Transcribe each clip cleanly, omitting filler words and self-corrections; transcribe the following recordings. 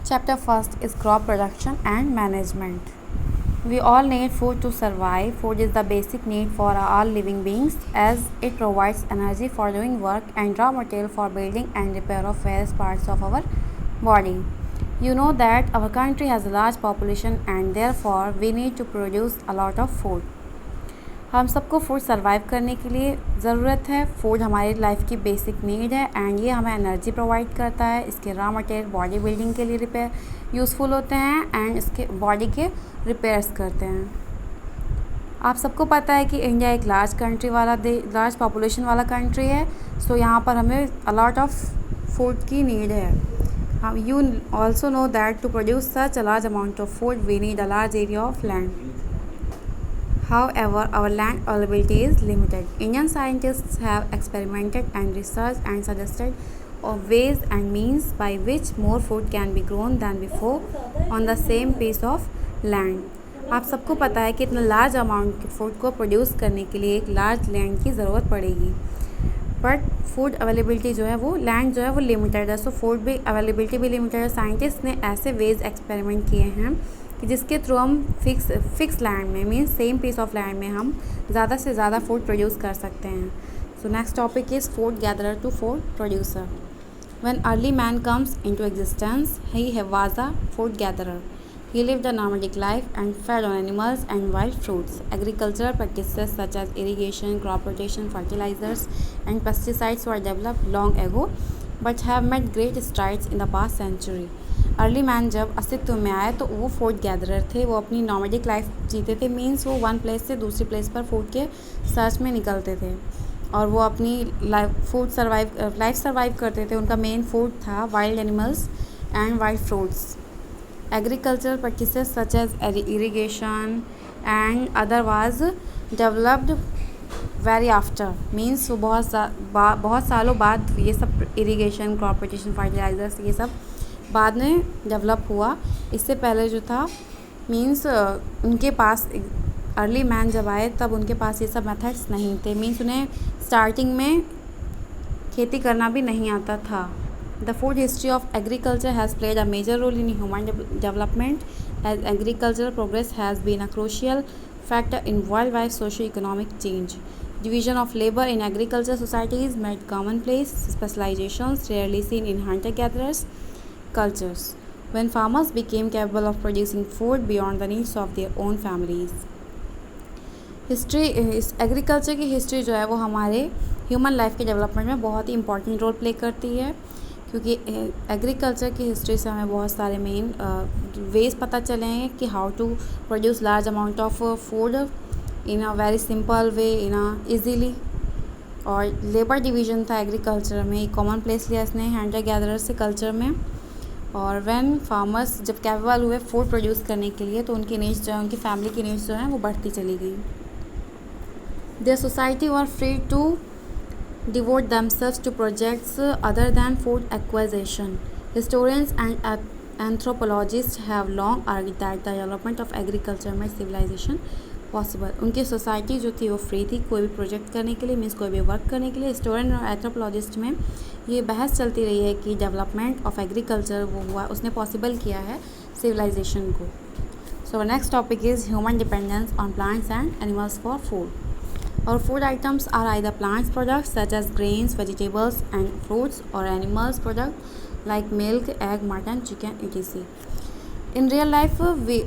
Chapter first is crop production and management. We all need food to survive. Food is the basic need for all living beings as it provides energy for doing work and raw material for building and repair of various parts of our body. You know that our country has a large population and therefore we need to produce a lot of food. हम सबको food survive करने के लिए ज़रूरत है. Food हमारी life की basic need है एंड ये हमें एनर्जी प्रोवाइड करता है. इसके रॉ मटेरियल बॉडी बिल्डिंग के लिए रिपेयर यूज़फुल होते हैं एंड इसके बॉडी के रिपेयर्स करते हैं. आप सबको पता है कि इंडिया एक लार्ज पॉपुलेशन वाला कंट्री है. सो यहाँ पर हमें अलॉट ऑफ फूड की नीड है. You also know that to produce such a large amount of food we need a large area of land. However, our land availability is limited. Indian scientists have experimented and researched and suggested of ways and means by which more food can be grown than before on the same piece of land. आप सबको पता है कि इतना large amount के food को produce करने के लिए एक लार्ज लैंड की ज़रूरत पड़ेगी. बट फूड अवेलेबिलिटी जो है वो लैंड जो है वो लिमिटेड है. सो फूड भी अवेलेबिलिटी भी लिमिटेड है. साइंटिस्ट ने ऐसे वेज एक्सपेरिमेंट किए हैं कि जिसके थ्रू हम फिक्स लैंड में means same piece of land में हम ज़्यादा से ज़्यादा फूड प्रोड्यूस कर सकते हैं. So next topic is food gatherer to food producer. When early man comes into existence he was a food gatherer. He lived a nomadic life and fed on animals and wild fruits. Agricultural practices such as irrigation, crop rotation, fertilizers, and pesticides were developed long ago, but have made great strides in the past century. Early man जब अस्तित्व में आए तो वो food gatherer थे. वो अपनी nomadic life जीते थे. मीन्स वो वन प्लेस से दूसरी प्लेस पर फूड के सर्च में निकलते थे और वो अपनी लाइफ सर्वाइव करते थे. उनका मेन फूड था wild animals and wild fruits. Agricultural practices such as irrigation and other was developed very after. Means वो बहुत सालों बाद ये सब इरीगेशन, क्रॉप रोटेशन, फर्टिलाइजर्स ये सब बाद में डेवलप हुआ. इससे पहले जो था मीन्स उनके पास अर्ली मैन जब आए तब उनके पास ये सब मेथड्स नहीं थे. मीन्स उन्हें स्टार्टिंग में खेती करना भी नहीं आता था. The food history of agriculture has played a major role in human development as agricultural progress has been a crucial factor in worldwide socio-economic change. Division of labor in agriculture societies made commonplace, specializations rarely seen in hunter-gatherers cultures, when farmers became capable of producing food beyond the needs of their own families. Agriculture की history जो है वो हमारे human life के development में बहुत ही important role play करती है, क्योंकि एग्रीकल्चर की हिस्ट्री से हमें बहुत सारे मेन वेज पता चले हैं कि how to produce large amount of food in a very simple way, in a easily. और लेबर डिवीज़न था एग्रीकल्चर में. एक कॉमन प्लेस लिया इसने हंटर गैदरर से कल्चर में. और व्हेन फार्मर्स जब कैपेबल हुए फूड प्रोड्यूस करने के लिए तो उनकी नीड्स जो है, उनकी फैमिली की नीड्स जो हैं वो बढ़ती चली गई. Their society were free to devote themselves to projects other than food acquisition. Historians and anthropologists have long argued that the development of agriculture made civilization possible. उनकी सोसाइटी जो थी वो फ्री थी कोई भी प्रोजेक्ट करने के लिए, मीन्स कोई भी वर्क करने के लिए. हिस्टोरियन और एंथ्रोपोलॉजिस्ट में ये बहस चलती रही है कि डेवलपमेंट ऑफ एग्रीकल्चर वो हुआ, उसने पॉसिबल किया है सिविलाइजेशन को. सो next topic is human dependence on plants and animals for food. Our food items are either plants products such as grains, vegetables and fruits, or animals products like milk, egg, mutton, chicken, etc. In real life,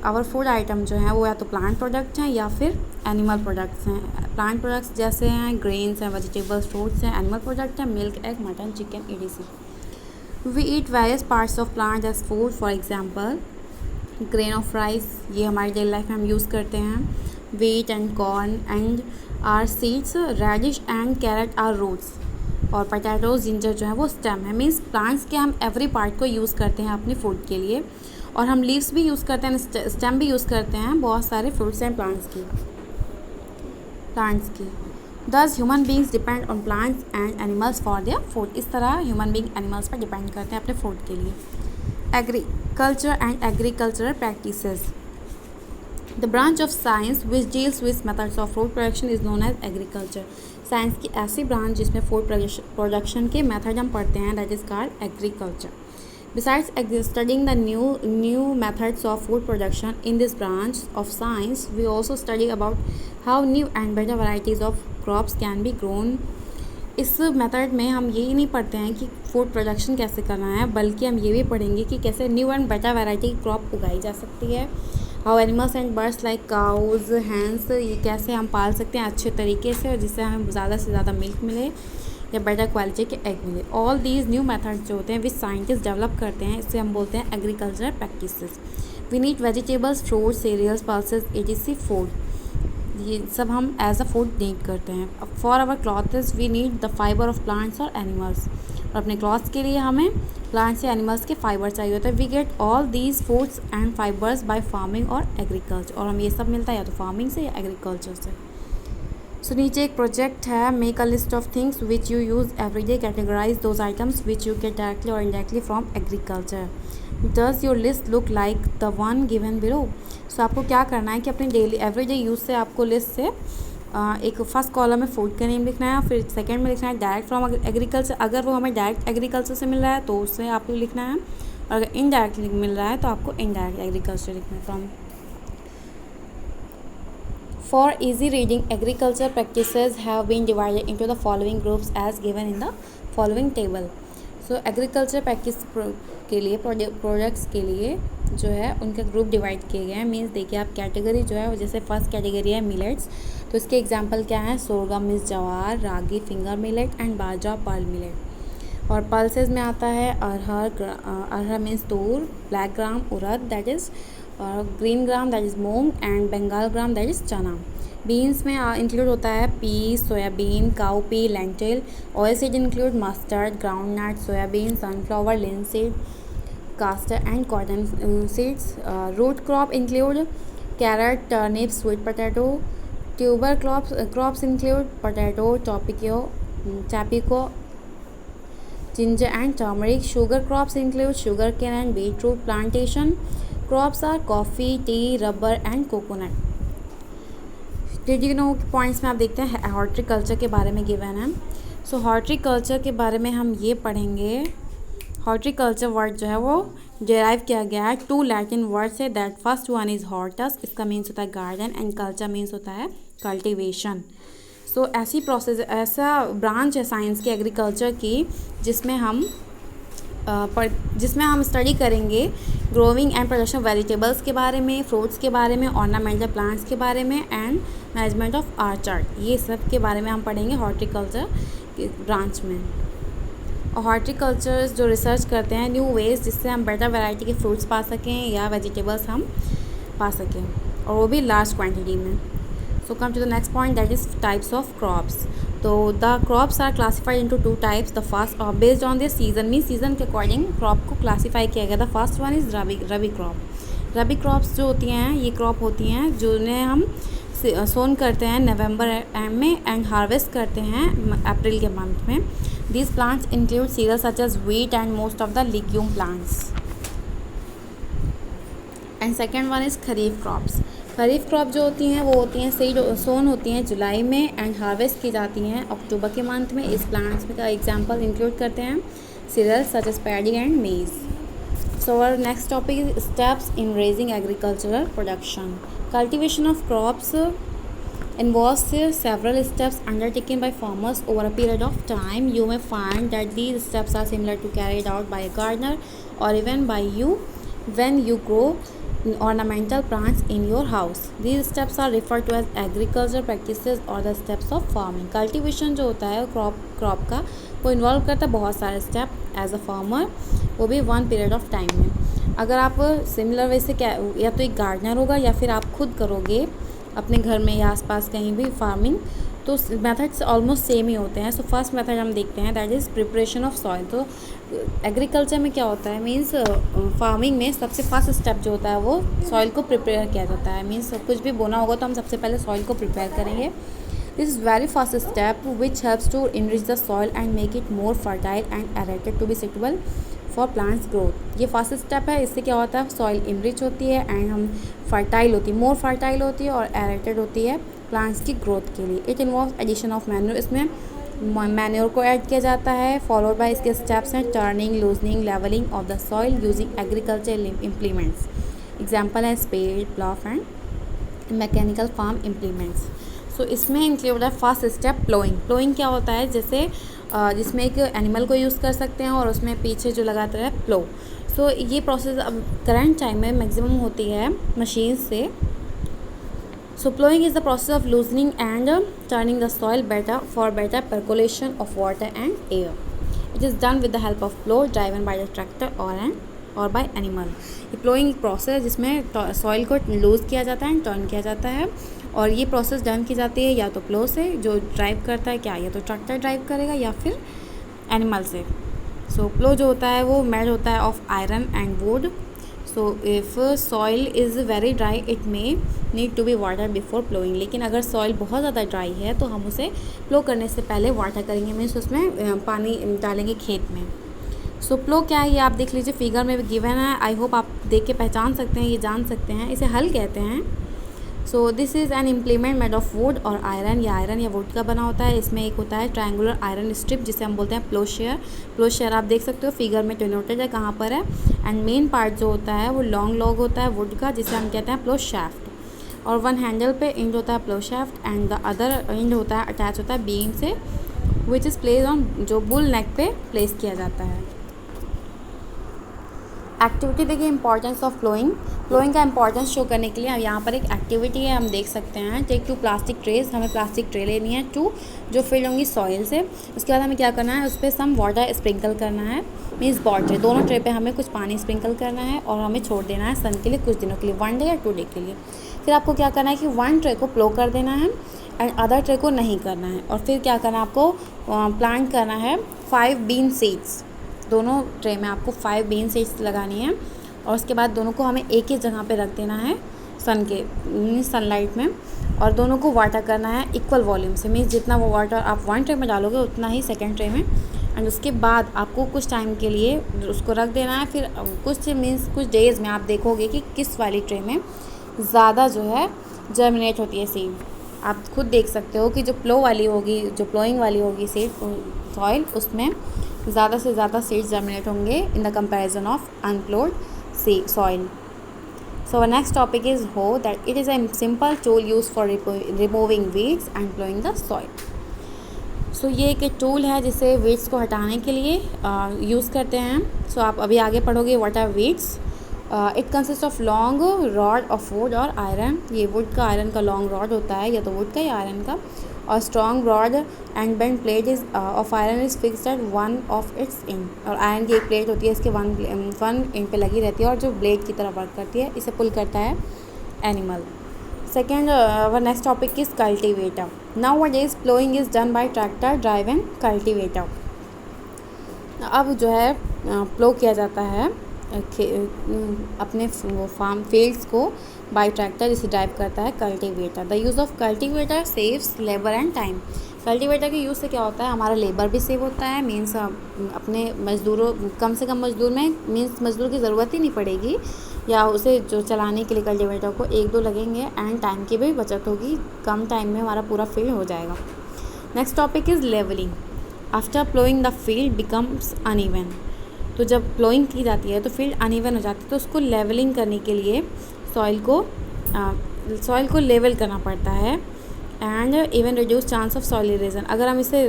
our food item जो हैं वो या तो plant products हैं या फिर animal products हैं. Plant products जैसे हैं grains हैं, vegetables, fruits हैं. Animal products हैं milk, egg, mutton, chicken, etc. We eat various parts of plant as food. For example, grain of rice ये हमारी डेली लाइफ में हम यूज़ करते हैं. Wheat and corn and are seeds, radish and carrot are roots. और potatoes, ginger जो है वो स्टेम है. मीन्स प्लांट्स के हम एवरी पार्ट को यूज़ करते हैं अपनी फूड के लिए. और हम लीव्स भी यूज़ करते हैं, स्टेम भी यूज़ करते हैं बहुत सारे फ्रूट्स एंड प्लांट्स की. दस human beings depend on plants and animals for their food. इस तरह ह्यूमन बींग एनिमल्स पर डिपेंड करते हैं अपने फूड के लिए. Agriculture and agricultural practices. The branch of science which deals with methods of food production is known as agriculture. Science की ऐसी ब्रांच जिसमें फूड प्रोडक्शन के मेथड हम पढ़ते हैं, that is called agriculture. Besides studying the new methods of food production in this branch of science, we also study about how new and better varieties of crops can be grown. इस method में हम यही नहीं पढ़ते हैं कि food production कैसे करना है, बल्कि हम ये भी पढ़ेंगे कि कैसे न्यू एंड बेटर वैरायटी की क्रॉप उगाई जा सकती है. How animals and birds like cows, hens, ये कैसे हम पाल सकते हैं अच्छे तरीके से और जिससे हमें ज़्यादा से ज़्यादा मिल्क मिले या बेटर क्वालिटी के एग मिले. ऑल दीज न्यू मेथड्स जो होते हैं विच साइंटिस्ट डेवलप करते हैं, इससे हम बोलते हैं agriculture practices. We need vegetables, fruits, cereals, pulses, etc food. ये सब हम एज अ फूड नीड करते हैं. For our clothes we need the fiber of plants और एनिमल्स. और अपने क्लॉथ्स के लिए हमें प्लांट्स या एनिमल्स के फाइबर चाहिए होता है. We get all these foods and fibers by farming और एग्रीकल्चर. और हम ये सब मिलता है या तो फार्मिंग से या एग्रीकल्चर से. सो नीचे एक प्रोजेक्ट है, make a list of things which you use every day, categorise those items which you get directly और indirectly from agriculture. Does your list look like the one given below. So आपको क्या करना है कि अपने daily everyday use से आपको list से एक फर्स्ट कॉलम में फूड का नेम लिखना है, फिर सेकंड में लिखना है डायरेक्ट फ्रॉम एग्रीकल्चर. अगर वो हमें डायरेक्ट एग्रीकल्चर से मिल रहा है तो उससे आपको लिखना है, और अगर इनडायरेक्टली मिल रहा है तो आपको इनडायरेक्ट एग्रीकल्चर लिखना है. From For easy reading, agriculture practices have been divided into the following groups as given in the following table. So agriculture practice के लिए प्रोडक्ट्स के लिए जो है उनके ग्रुप डिवाइड किए गए हैं. मीन्स देखिए आप कैटेगरी जो है वो जैसे फर्स्ट कैटेगरी है मिलेट्स, तो इसके एग्जांपल क्या है, sorghum means jowar, ragi finger millet and bajra pearl millet. और पल्सेस में आता है arhar means tur, black gram urad that is, और green gram that is moong and Bengal gram that is chana. Beans में इंक्लूड होता है pea, soybean, cowpea, lentil. Oil seed include mustard, groundnut, soybean, sunflower, linseed, castor and cotton seeds. Root crop include carrot, turnip, sweet potato. Tuber crops include potato, tapioca, ginger and turmeric. Sugar crops include sugarcane and beetroot. Plantation crops are coffee, tea, rubber and coconut. Did you know points में आप देखते हैं horticulture के बारे में given है. सो horticulture के बारे में हम ये पढ़ेंगे. हॉर्टिकल्चर वर्ड जो है वो डेराइव किया गया है 2 लैटिन वर्ड से. That first one is Hortus, इसका मीन्स होता है गार्डन, एंड कल्चर मीन्स होता है कल्टीवेशन. सो ऐसी प्रोसेस, ऐसा ब्रांच है साइंस की एग्रीकल्चर की जिसमें हम स्टडी करेंगे ग्रोविंग एंड प्रोडक्शन वेजिटेबल्स के बारे में, फ्रूट्स के बारे में, ऑर्नामेंटल प्लांट्स के बारे में एंड मैनेजमेंट ऑफ आर्चर्ड. ये सब के बारे में हम पढ़ेंगे हॉर्टिकल्चर के ब्रांच में. और हॉर्टिकल्चर्स जो रिसर्च करते हैं न्यू वेज जिससे हम बेटर वैरायटी के फ्रूट्स पा सकें या वेजिटेबल्स हम पा सकें, और वो भी लार्ज क्वांटिटी में. So come to the next point that is types of crops. तो the crops are classified into 2 types. The first based on the season, mean season के अकॉर्डिंग क्रॉप को क्लासीफाई किया गया. The first one is rabi crop. Rabi crops जो होती हैं ये crop होती हैं जिन्हें हम सोन करते हैं नवंबर में एंड हार्वेस्ट करते हैं अप्रैल के मंथ में. These plants include cereals such as wheat and most of the legume plants. And second one is kharif crops. Kharif crop जो होती हैं वो होती हैं सीड सोन होती हैं जुलाई में एंड हार्वेस्ट की जाती हैं अक्टूबर के मंथ में. इस प्लांट्स में का एग्जांपल इंक्लूड करते हैं cereals such as paddy and maize. So our next topic is steps in raising agricultural production. Cultivation of crops involves several steps undertaken by farmers over a period of time. You may find that these steps are similar to carried out by a gardener or even by you when you grow ornamental plants in your house. These steps are referred to as agricultural practices or the steps of farming. Cultivation जो होता है crop का वो involve करता है बहुत सारे step as a farmer, वो भी 1 पीरियड ऑफ टाइम में. अगर आप सिमिलर वे से क्या या तो एक गार्डनर होगा या फिर आप खुद करोगे अपने घर में या आसपास कहीं भी फार्मिंग, तो मेथड्स ऑलमोस्ट सेम ही होते हैं. सो फर्स्ट मेथड हम देखते हैं that is preparation of soil. तो एग्रीकल्चर में क्या होता है, मींस फार्मिंग में सबसे फर्स्ट स्टेप जो होता है वो सॉइल को प्रिपेयर किया जाता है. मींस कुछ भी बोना होगा तो हम सबसे पहले सॉइल को प्रिपेयर करेंगे. This is very first step which helps to enrich the soil and make it more fertile and aerated to be suitable for plants growth. ये फर्स्ट स्टेप है. इससे क्या होता है सॉइल इनरिच होती है एंड हम फर्टाइल होती है, मोर फर्टाइल होती है और एरेटेड होती है प्लांट्स की ग्रोथ के लिए. It involve addition of manure. इसमें मैन्योर को ऐड किया जाता है। फॉलोड बाय इसके स्टेप्स हैं turning, loosening, levelling of the soil using agriculture implements. Example है spade, plough and mechanical farm implements. So इसमें इंक्लूड है फर्स्ट स्टेप प्लोइंग। प्लोइंग क्या होता है, जैसे जिसमें एक एनिमल को यूज़ कर सकते हैं और उसमें पीछे जो लगाता है प्लो। सो ये प्रोसेस अब करंट टाइम में मैक्सिमम होती है मशीन से। So plowing is the process of loosening and turning the soil better for better percolation of water and air. It is done with the help of plow driven by the tractor or by animal. ये ploughing process है जिसमें soil को loose किया जाता है, turn किया जाता है, और ये प्रोसेस डन की जाती है या तो प्लो से जो ड्राइव करता है, क्या या तो ट्रैक्टर ड्राइव करेगा या फिर एनिमल से। सो प्लो जो होता है वो मेड होता है of iron and wood. So if soil is very dry it may need to be water before ploughing. लेकिन अगर सॉइल बहुत ज़्यादा ड्राई है तो हम उसे प्लो करने से पहले वाटर करेंगे, मीन्स उसमें पानी डालेंगे खेत में। सो प्लो क्या है ये आप देख लीजिए, फिगर में गिवन है। आई होप आप देख के पहचान सकते हैं, ये जान सकते हैं। इसे हल कहते हैं। So this is an implement made of would और आयरन। या आयरन या वुड का बना होता है। इसमें एक होता है ट्रायंगुलर आयरन स्ट्रिप जिसे हम बोलते हैं प्लोशेयर। प्लोशेयर आप देख सकते हो फिगर में डिनोटेड है कहाँ पर है। एंड मेन पार्ट जो होता है वो लॉन्ग लॉग होता है वुड का, जिसे हम कहते हैं प्लो शाफ्ट। और वन हैंडल पे एंड होता है plough shaft end the other end होता है अटैच होता है बीम से, विच इज़ प्लेस ऑन, जो बुल नेक पे प्लेस किया जाता है। एक्टिविटी देखिए इंपॉर्टेंस ऑफ प्लोइंग। प्लोइंग का इंपॉर्टेंस शो करने के लिए अब यहाँ पर एक एक्टिविटी है, हम देख सकते हैं। टेक 2 प्लास्टिक ट्रेज, हमें प्लास्टिक ट्रे लेनी है 2 जो फिल होंगी सॉइल से। उसके बाद हमें क्या करना है, उस पर सम वाटर स्प्रिंकल करना है, मीन्स बॉटल दोनों ट्रे पे हमें कुछ पानी स्प्रिंकल करना है और हमें छोड़ देना है सन के लिए कुछ दिनों के लिए, 1 डे या 2 डे के लिए। फिर आपको क्या करना है कि 1 ट्रे को प्लो कर देना है एंड अदर ट्रे को नहीं करना है। और फिर क्या करना है, आपको प्लांट करना है 5 बीन सीड्स। दोनों ट्रे में आपको 5 बीन सीड्स लगानी है और उसके बाद दोनों को हमें एक ही जगह पे रख देना है सनलाइट में, और दोनों को वाटर करना है इक्वल वॉल्यूम से, मीन्स जितना वो वाटर आप 1 ट्रे में डालोगे उतना ही सेकेंड ट्रे में। एंड उसके बाद आपको कुछ टाइम के लिए उसको रख देना है। फिर कुछ डेज़ में आप देखोगे कि किस वाली ट्रे में ज़्यादा जो है जर्मिनेट होती है सीड। आप खुद देख सकते हो कि जो प्लो वाली होगी, जो प्लोइंग वाली होगी सीड सॉइल, उसमें ज़्यादा से ज़्यादा सीड्स जर्मिनेट होंगे in the comparison of unploughed soil. So our next topic is hoe, that it is a simple tool used for removing weeds and plowing the soil. So ये एक tool है जिसे weeds को हटाने के लिए use करते हैं। So आप अभी आगे पढ़ोगे what are weeds. It consists of long rod of wood और iron. ये wood का आयरन का long rod होता है, या तो wood का या आयरन का। और strong rod and bend plate is of iron is fixed at one of its and. और आयरन की एक प्लेट होती है, इसके वन एंड पे लगी रहती है और जो ब्लेड की तरह वर्क करती है, इसे पुल करता है animal. Second were next topic is cultivator. Now days ploughing is done by tractor driven cultivator. अब जो है प्लो किया जाता है अपने फार्म फील्ड्स को बाय ट्रैक्टर, जिसे ड्राइव करता है cultivator. The use of cultivator saves labour and time. Cultivator के यूज़ से क्या होता है, हमारा लेबर भी सेव होता है, मीन्स अपने मज़दूरों कम से कम मज़दूर में मीन्स मज़दूर की ज़रूरत ही नहीं पड़ेगी, या उसे जो चलाने के लिए कल्टीवेटर को 1-2 लगेंगे, एंड टाइम की भी बचत होगी, कम टाइम में हमारा पूरा फील्ड हो जाएगा। Next topic is levelling. After ploughing the field becomes uneven. तो जब प्लोइंग की जाती है तो फील्ड अनइवन हो जाती है, तो उसको लेवलिंग करने के लिए सॉइल को लेवल करना पड़ता है। And even reduce chance of soil erosion. अगर हम इसे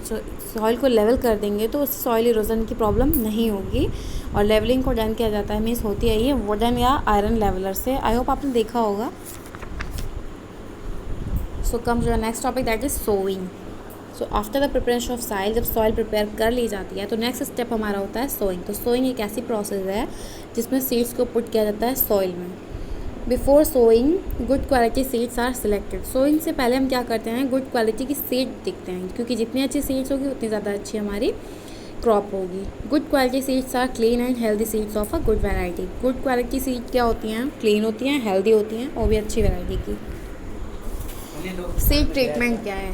सॉइल को लेवल कर देंगे तो उससे सॉइल इरोजन की प्रॉब्लम नहीं होगी। और लेवलिंग को डन किया जाता है, मीन्स होती है ये वुडन या आयरन लेवलर से। आई होप आपने देखा होगा। So comes your next topic, that is sowing. So after the preparation of soil, जब सॉइल प्रिपेयर कर ली जाती है तो नेक्स्ट स्टेप हमारा होता है सोइंग। तो सोइंग एक ऐसी प्रोसेस है जिसमें सीड्स को पुट किया जाता है सॉइल में। Before sowing good quality seeds are selected. Sowing से पहले हम क्या करते हैं, गुड क्वालिटी की सीड देखते हैं, क्योंकि जितनी अच्छी सीड्स होगी उतनी ज़्यादा अच्छी हमारी क्रॉप होगी। Good quality seeds are clean and healthy seeds of a good variety. Good quality seed क्या होती हैं, क्लीन होती हैं, हेल्दी होती हैं, और भी अच्छी वैरायटी की। सीड ट्रीटमेंट क्या है,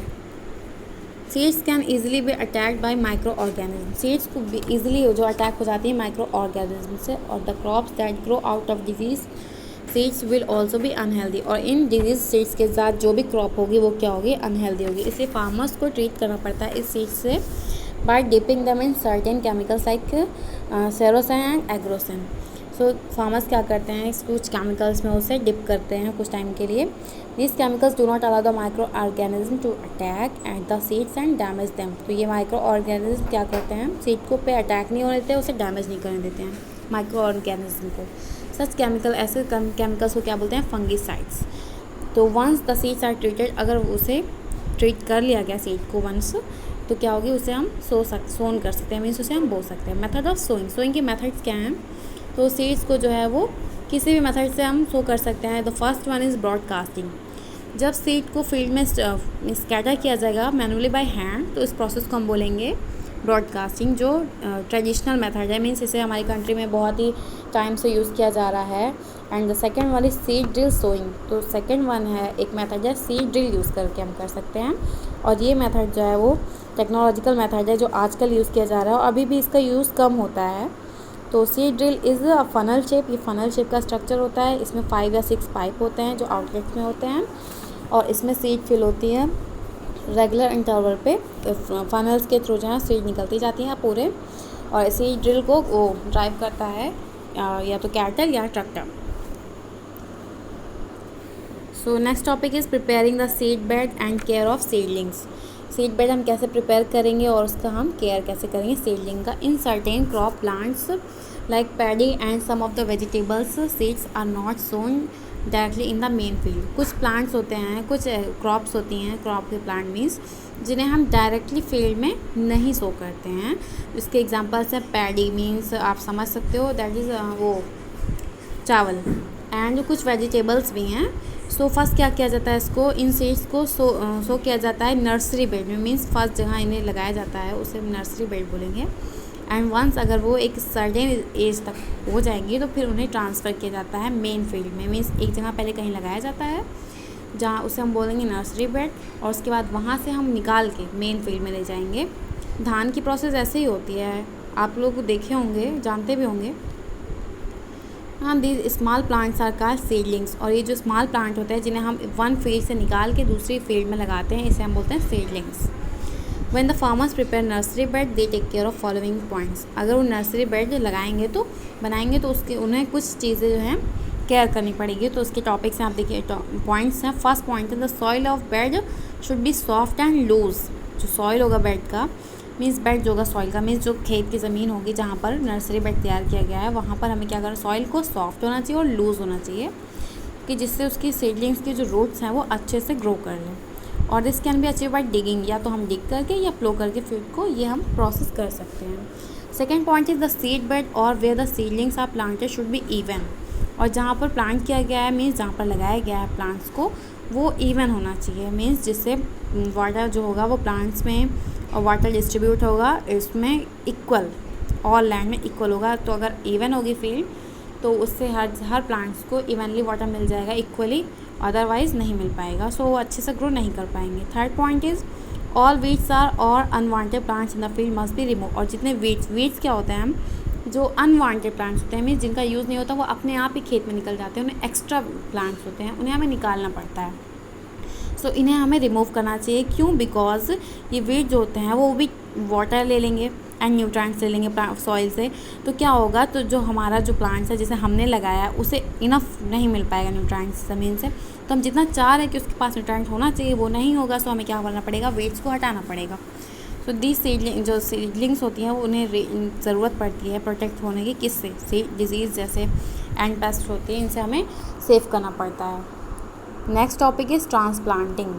seeds can easily B attacked by micro organism. Seeds को भी ईजिली जो अटैक हो जाती है माइक्रो ऑर्गेनिज्म से। और the crops that grow out of disease seeds will also भी अनहेल्दी, और इन डिजीज सीड्स के साथ जो भी क्रॉप होगी वो क्या होगी, अनहेल्दी होगी। इसलिए फार्मर्स को ट्रीट करना पड़ता है इस सीड्स से by dipping them in certain chemicals like ceresan and agrosan. So farmers क्या करते हैं, कुछ केमिकल्स में उसे डिप करते हैं कुछ टाइम के लिए। This chemicals do not allow the micro organism to attack at the seeds and damage them. तो ये माइक्रो ऑर्गेनिज्म क्या करते हैं, सीड को पे अटैक नहीं होने देते, उसे डैमेज नहीं करने देते हैं माइक्रो ऑर्गेनिज्म को। सच केमिकल, ऐसे केमिकल्स को क्या बोलते हैं, फंगीसाइड्स। तो once the seeds are treated, अगर उसे ट्रीट कर लिया गया सीड को वंस, तो क्या होगी, उसे हम सोन कर सकते हैं, मीन्स उसे हम बो सकते हैं। मेथड ऑफ सोइंग के मेथड्स क्या हैं, तो सीड्स को जो है वो किसी भी मेथड से हम सो कर सकते हैं। The first one is broadcasting. जब सीड को फील्ड में स्कैटर किया जाएगा मैनुअली बाय हैंड, तो इस प्रोसेस को हम बोलेंगे ब्रॉडकास्टिंग, जो ट्रेडिशनल मेथड है, मीन्स इसे हमारी कंट्री में बहुत ही टाइम से यूज़ किया जा रहा है। And the second one is seed drill sowing. तो सेकेंड वन है, एक मेथड है सीड ड्रिल यूज़ करके हम कर सकते हैं, और ये मेथड जो है वो टेक्नोलॉजिकल मेथड है जो आजकल यूज़ किया जा रहा है, और अभी भी इसका यूज़ कम होता है। तो seed drill is a funnel shape, ये फनल शेप का स्ट्रक्चर होता है, इसमें 5 या 6 पाइप होते हैं जो आउटलेट्स में होते हैं, और इसमें सीड फिल होती है रेगुलर इंटरवल पे, फनल्स के थ्रू जो है सीड निकलती जाती हैं पूरे, और सीड ड्रिल को वो ड्राइव करता है या तो कैटल या tractor. So next topic is preparing the seed bed and care of seedlings. Seed bed हम कैसे प्रिपेयर करेंगे और उसका हम केयर कैसे करेंगे सीडलिंग का। In certain crop plants like paddy and some of the vegetables seeds are not sown directly in the main field. कुछ प्लांट्स होते हैं, कुछ क्रॉप्स होती हैं, क्रॉप के प्लांट मीन्स जिन्हें हम डायरेक्टली फील्ड में नहीं सो करते हैं। इसके एग्जांपल्स हैं पैडी मीन्स आप समझ सकते हो, दैट इज़ वो चावल, एंड कुछ वेजिटेबल्स भी हैं। सो फर्स्ट क्या किया जाता है, इसको इन सीड्स को सो किया जाता है नर्सरी बेड में, मीन्स फर्स्ट जहाँ इन्हें लगाया जाता है उसे नर्सरी बेड बोलेंगे। एंड वंस अगर वो एक सर्टेन एज तक हो जाएंगी तो फिर उन्हें ट्रांसफ़र किया जाता है मेन फील्ड में, मीन्स एक जगह पहले कहीं लगाया जाता है जहाँ उसे हम बोलेंगे नर्सरी बेड, और उसके बाद वहाँ से हम निकाल के मेन फील्ड में ले जाएंगे। धान की प्रोसेस ऐसे ही होती है, आप लोग देखे होंगे, जानते भी होंगे। हाँ, these small plants are called seedlings, और ये जो स्मॉल प्लांट होते हैं जिन्हें हम वन फील्ड से निकाल के दूसरी फील्ड में लगाते हैं, इसे हम बोलते हैं seedlings. When the farmers prepare nursery bed they take care of following points. अगर वो नर्सरी बेड लगाएंगे तो बनाएंगे तो उसके उन्हें कुछ चीज़ें जो हैं केयर करनी पड़ेगी। तो उसके टॉपिक्स हैं, आप देखिए पॉइंट्स हैं। फर्स्ट पॉइंट है the soil of bed should be soft and loose. जो सॉइल होगा बेड का, मीन्स बेड जो होगा सॉइल का, मीन्स जो खेत की ज़मीन होगी जहाँ पर नर्सरी बेड तैयार किया गया है, वहाँ पर हमें क्या करना, सॉइल को सॉफ्ट होना चाहिए और लूज़ होना चाहिए कि जिससे उसकी सीडलिंग्स की जो रूट्स हैं वो अच्छे से ग्रो कर लें। और this can be achieve by digging, या तो हम डिग करके या प्लो करके फील्ड को ये हम प्रोसेस कर सकते हैं। Second point is the seed bed और where the seedlings are planted should be even. और जहाँ पर प्लांट किया गया है, मीन्स जहाँ पर लगाया गया है प्लांट्स को, वो इवन होना चाहिए, मीन्स जिससे वाटर जो होगा वो प्लांट्स में और वाटर डिस्ट्रीब्यूट होगा इसमें इक्वल, ऑल लैंड में इक्वल होगा। तो अगर इवन होगी फील्ड तो उससे हर प्लांट्स को इवनली वाटर मिल जाएगा इक्वली, अदरवाइज़ नहीं मिल पाएगा, सो वो अच्छे से ग्रो नहीं कर पाएंगे। Third point is all weeds are और unwanted plants in the field must be remove. और जितने वीड्स क्या होते हैं, जो अनवांटेड प्लांट्स होते हैं, मीन्स जिनका यूज़ नहीं होता, वो अपने आप ही खेत में निकल जाते हैं, उन्हें एक्स्ट्रा प्लांट्स होते हैं, उन्हें हमें निकालना पड़ता है। सो इन्हें हमें रिमूव करना चाहिए। क्यों? बिकॉज ये वीड जो होते हैं वो भी वाटर ले लेंगे एंड न्यूट्रिएंट्स ले लेंगे सॉइल से, तो क्या होगा, तो जो हमारा जो प्लांट्स है जिसे हमने लगाया है उसे इनफ नहीं मिल पाएगा न्यूट्रिएंट्स ज़मीन से। तो हम जितना चाह रहे हैं कि उसके पास न्यूट्रिएंट होना चाहिए वो नहीं होगा, सो हमें क्या करना पड़ेगा, वीड्स को हटाना पड़ेगा। सो दी सीडलिंग्स होती हैं वो उन्हें ज़रूरत पड़ती है प्रोटेक्ट होने की, किससे, डिजीज़ जैसे एंड पेस्ट होती है, इनसे हमें सेव करना पड़ता है। Next topic is transplanting.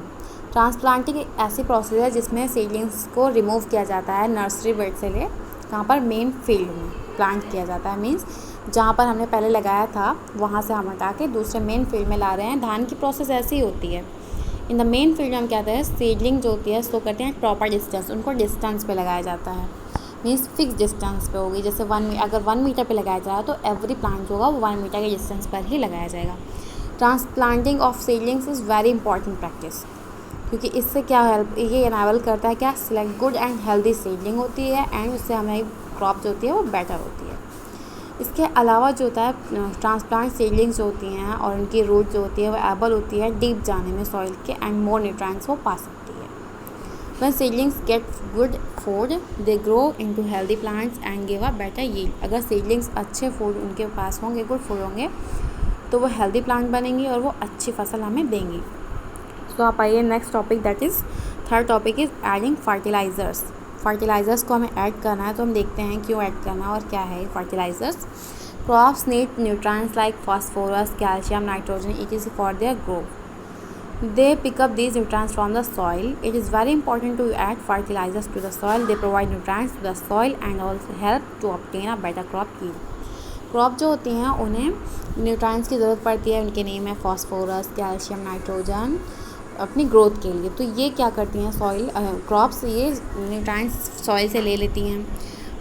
Transplanting एक ऐसी प्रोसेस है जिसमें सीडलिंग्स को रिमूव किया जाता है नर्सरी बेड से ले कहाँ पर मेन फील्ड में प्लांट किया जाता है, मीन्स जहाँ पर हमने पहले लगाया था वहाँ से हम हटा के दूसरे मेन फील्ड में ला रहे हैं। धान की प्रोसेस ऐसी ही होती है। इन द मेन फील्ड में हम क्या करते हैं, सीडलिंग जो होती है उसको करते हैं प्रॉपर डिस्टेंस, उनको डिस्टेंस पे लगाया जाता है, मीन्स फिक्स डिस्टेंस पे होगी। जैसे अगर 1 मीटर पे लगाया जा रहा है तो एवरी प्लांट होगा वो 1 मीटर के डिस्टेंस पर ही लगाया जाएगा। Transplanting of seedlings is very important practice, क्योंकि इससे क्या ये इनेबल करता है, क्या select good and healthy seedling होती है, एंड उससे हमारी क्रॉप जो होती है वो बेटर होती है। इसके अलावा जो होता है ट्रांसप्लांट सीडलिंग्स जो होती हैं और उनकी रूट जो होती है वो एबल होती है डीप जाने में सॉइल के एंड मोर न्यूट्रिएंट्स वो पा सकती है। When seedlings get good food, they grow into healthy plants and give a better yield. अगर seedlings अच्छे फूड उनके पास होंगे, गुड फूड होंगे, तो वो हेल्दी प्लांट बनेंगी और वो अच्छी फसल हमें देंगी। तो आप आइए next topic, that is third topic is adding fertilizers. Fertilizers को हमें ऐड करना है, तो हम देखते हैं क्यों ऐड करना है और क्या है fertilizers. Crops need nutrients like phosphorus, calcium, nitrogen etc. for their growth. They pick up these nutrients from the soil. It is very important to add fertilizers to the soil. They provide nutrients to the soil and also help to obtain a better crop yield. Crop जो होती हैं उन्हें nutrients की ज़रूरत पड़ती है, उनके name है फास्फोरस, कैल्शियम, नाइट्रोजन, अपनी ग्रोथ के लिए। तो ये क्या करती हैं सॉइल क्रॉप्स, ये न्यूट्रिएंट्स सॉइल से ले लेती हैं।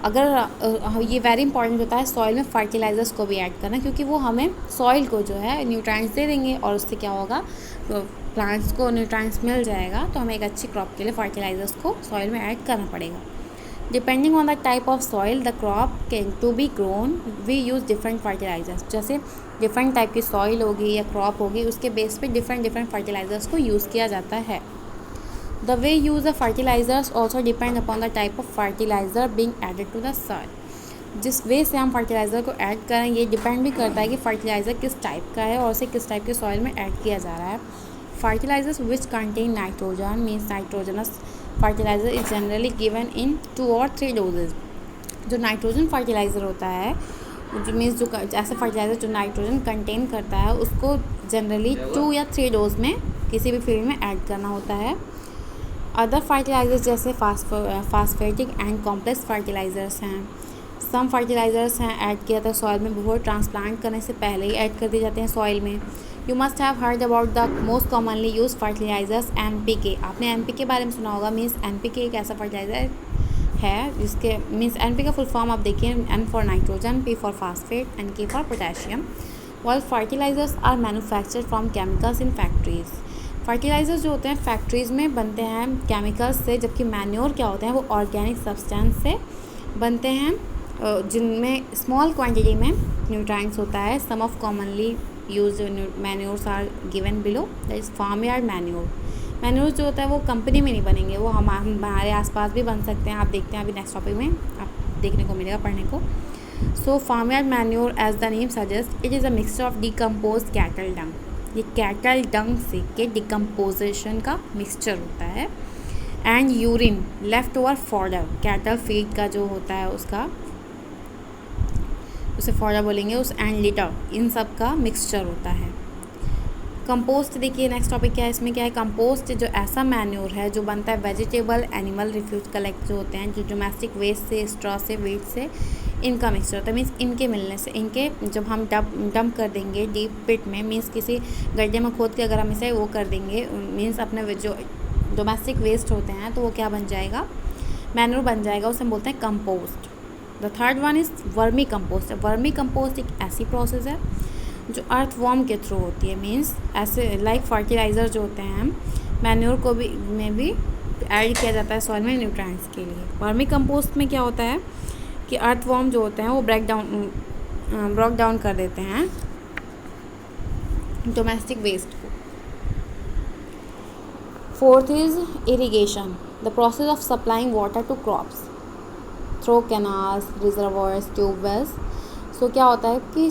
अगर ये वेरी इंपॉर्टेंट होता है सॉइल में फर्टिलाइज़र्स को भी ऐड करना, क्योंकि वो हमें सॉइल को जो है न्यूट्रिएंट्स दे देंगे और उससे क्या होगा, प्लांट्स को न्यूट्रिएंट्स मिल जाएगा। तो हमें एक अच्छी क्रॉप के लिए फर्टिलाइज़र्स को सॉइल में ऐड करना पड़ेगा। Depending on the type of soil the crop can to be grown we use different fertilizers. जैसे डिफरेंट टाइप की सॉइल होगी या क्रॉप होगी, उसके बेस पे डिफरेंट फर्टिलाइज़र्स को यूज़ किया जाता है। The way use of fertilizers also depend upon the type of fertilizer being added to the soil. जिस वे से हम फर्टिलाइज़र को ऐड करें ये डिपेंड भी करता है कि फर्टिलाइज़र किस टाइप का है और उसे किस टाइप के सॉइल में ऐड किया जा रहा है। Fertilizers which contain nitrogen means nitrogenous fertilizer is generally given in 2 or 3 doses. जो नाइट्रोजन फर्टिलाइज़र होता है जो मीन्स जो ऐसा फर्टिलाइज़र जो नाइट्रोजन कंटेन करता है उसको जनरली 2 या 3 डोज में किसी भी फील्ड में ऐड करना होता है। अदर फर्टिलाइज़र्स जैसे फास्फेटिक एंड कॉम्प्लेक्स फर्टिलाइज़र्स हैं। सम फर्टिलाइज़र्स हैं ऐड किया था सॉइल में बिफोर ट्रांसप्लांट करने से पहले ही ऐड कर दिए जाते हैं सॉइल में। You must have heard about the most commonly use fertilizers NPK। आपने NPK के बारे में सुना होगा। मीन्स NPK एक ऐसा फर्टिलाइज़र है जिसके मीन्स NPK का फुल फॉर्म आप देखिए, N for nitrogen, P for phosphate and K for potassium. While fertilizers are manufactured from chemicals in factories। Fertilizers जो होते हैं फैक्ट्रीज़ में बनते हैं केमिकल्स से, जबकि मैन्योर क्या होते हैं वो ऑर्गेनिक सब्सटेंस से बनते हैं जिनमें स्मॉल क्वांटिटी में न्यूट्रिएंट्स होता है। Some of commonly use manures are given below, that is farm yard manure. Manures जो होता है वो कंपनी में नहीं बनेंगे, वो हमारे आसपास भी बन सकते हैं। आप देखते हैं अभी नेक्स्ट टॉपिक में आप देखने को मिलेगा पढ़ने को। So farm yard manure as the name suggest it is a mixture of decompose cattle dung. ये कैटल डंग से के डिकम्पोजिशन का मिक्सचर होता है। And urine left over fodder, cattle feed का जो होता है उसका उसे फॉडर बोलेंगे उस, एंड लिटर, इन सब का मिक्सचर होता है। कंपोस्ट देखिए नेक्स्ट टॉपिक क्या है, इसमें क्या है, कंपोस्ट जो ऐसा मैन्योर है जो बनता है वेजिटेबल एनिमल रिफ्यूज कलेक्ट जो होते हैं, जो डोमेस्टिक वेस्ट से, स्ट्रॉ से, वेट से, इनका मिक्सचर होता है। मीन्स इनके मिलने से, इनके जब हम डंप कर देंगे डीप पिट में, मीन्स किसी गड्ढे में खोद के अगर हम इसे वो कर देंगे, मीन्स अपने जो डोमेस्टिक वेस्ट होते हैं तो वो क्या बन जाएगा, मैन्योर बन जाएगा, उसे हम बोलते हैं compost. The third one is vermi compost. Vermi compost एक ऐसी प्रोसेस है जो अर्थवॉर्म के थ्रू होती है। मीन्स ऐसे लाइक फर्टिलाइज़र जो होते हैं मैन्योर को भी में भी ऐड किया जाता है सॉइल में न्यूट्रिएंट्स के लिए। वर्मी कंपोस्ट में क्या होता है कि अर्थवॉर्म जो होते हैं वो ब्रेक डाउन कर देते हैं डोमेस्टिक वेस्ट को। Fourth is irrigation, the process of supplying water to crops through canals, reservoirs, tubewells. So क्या होता है कि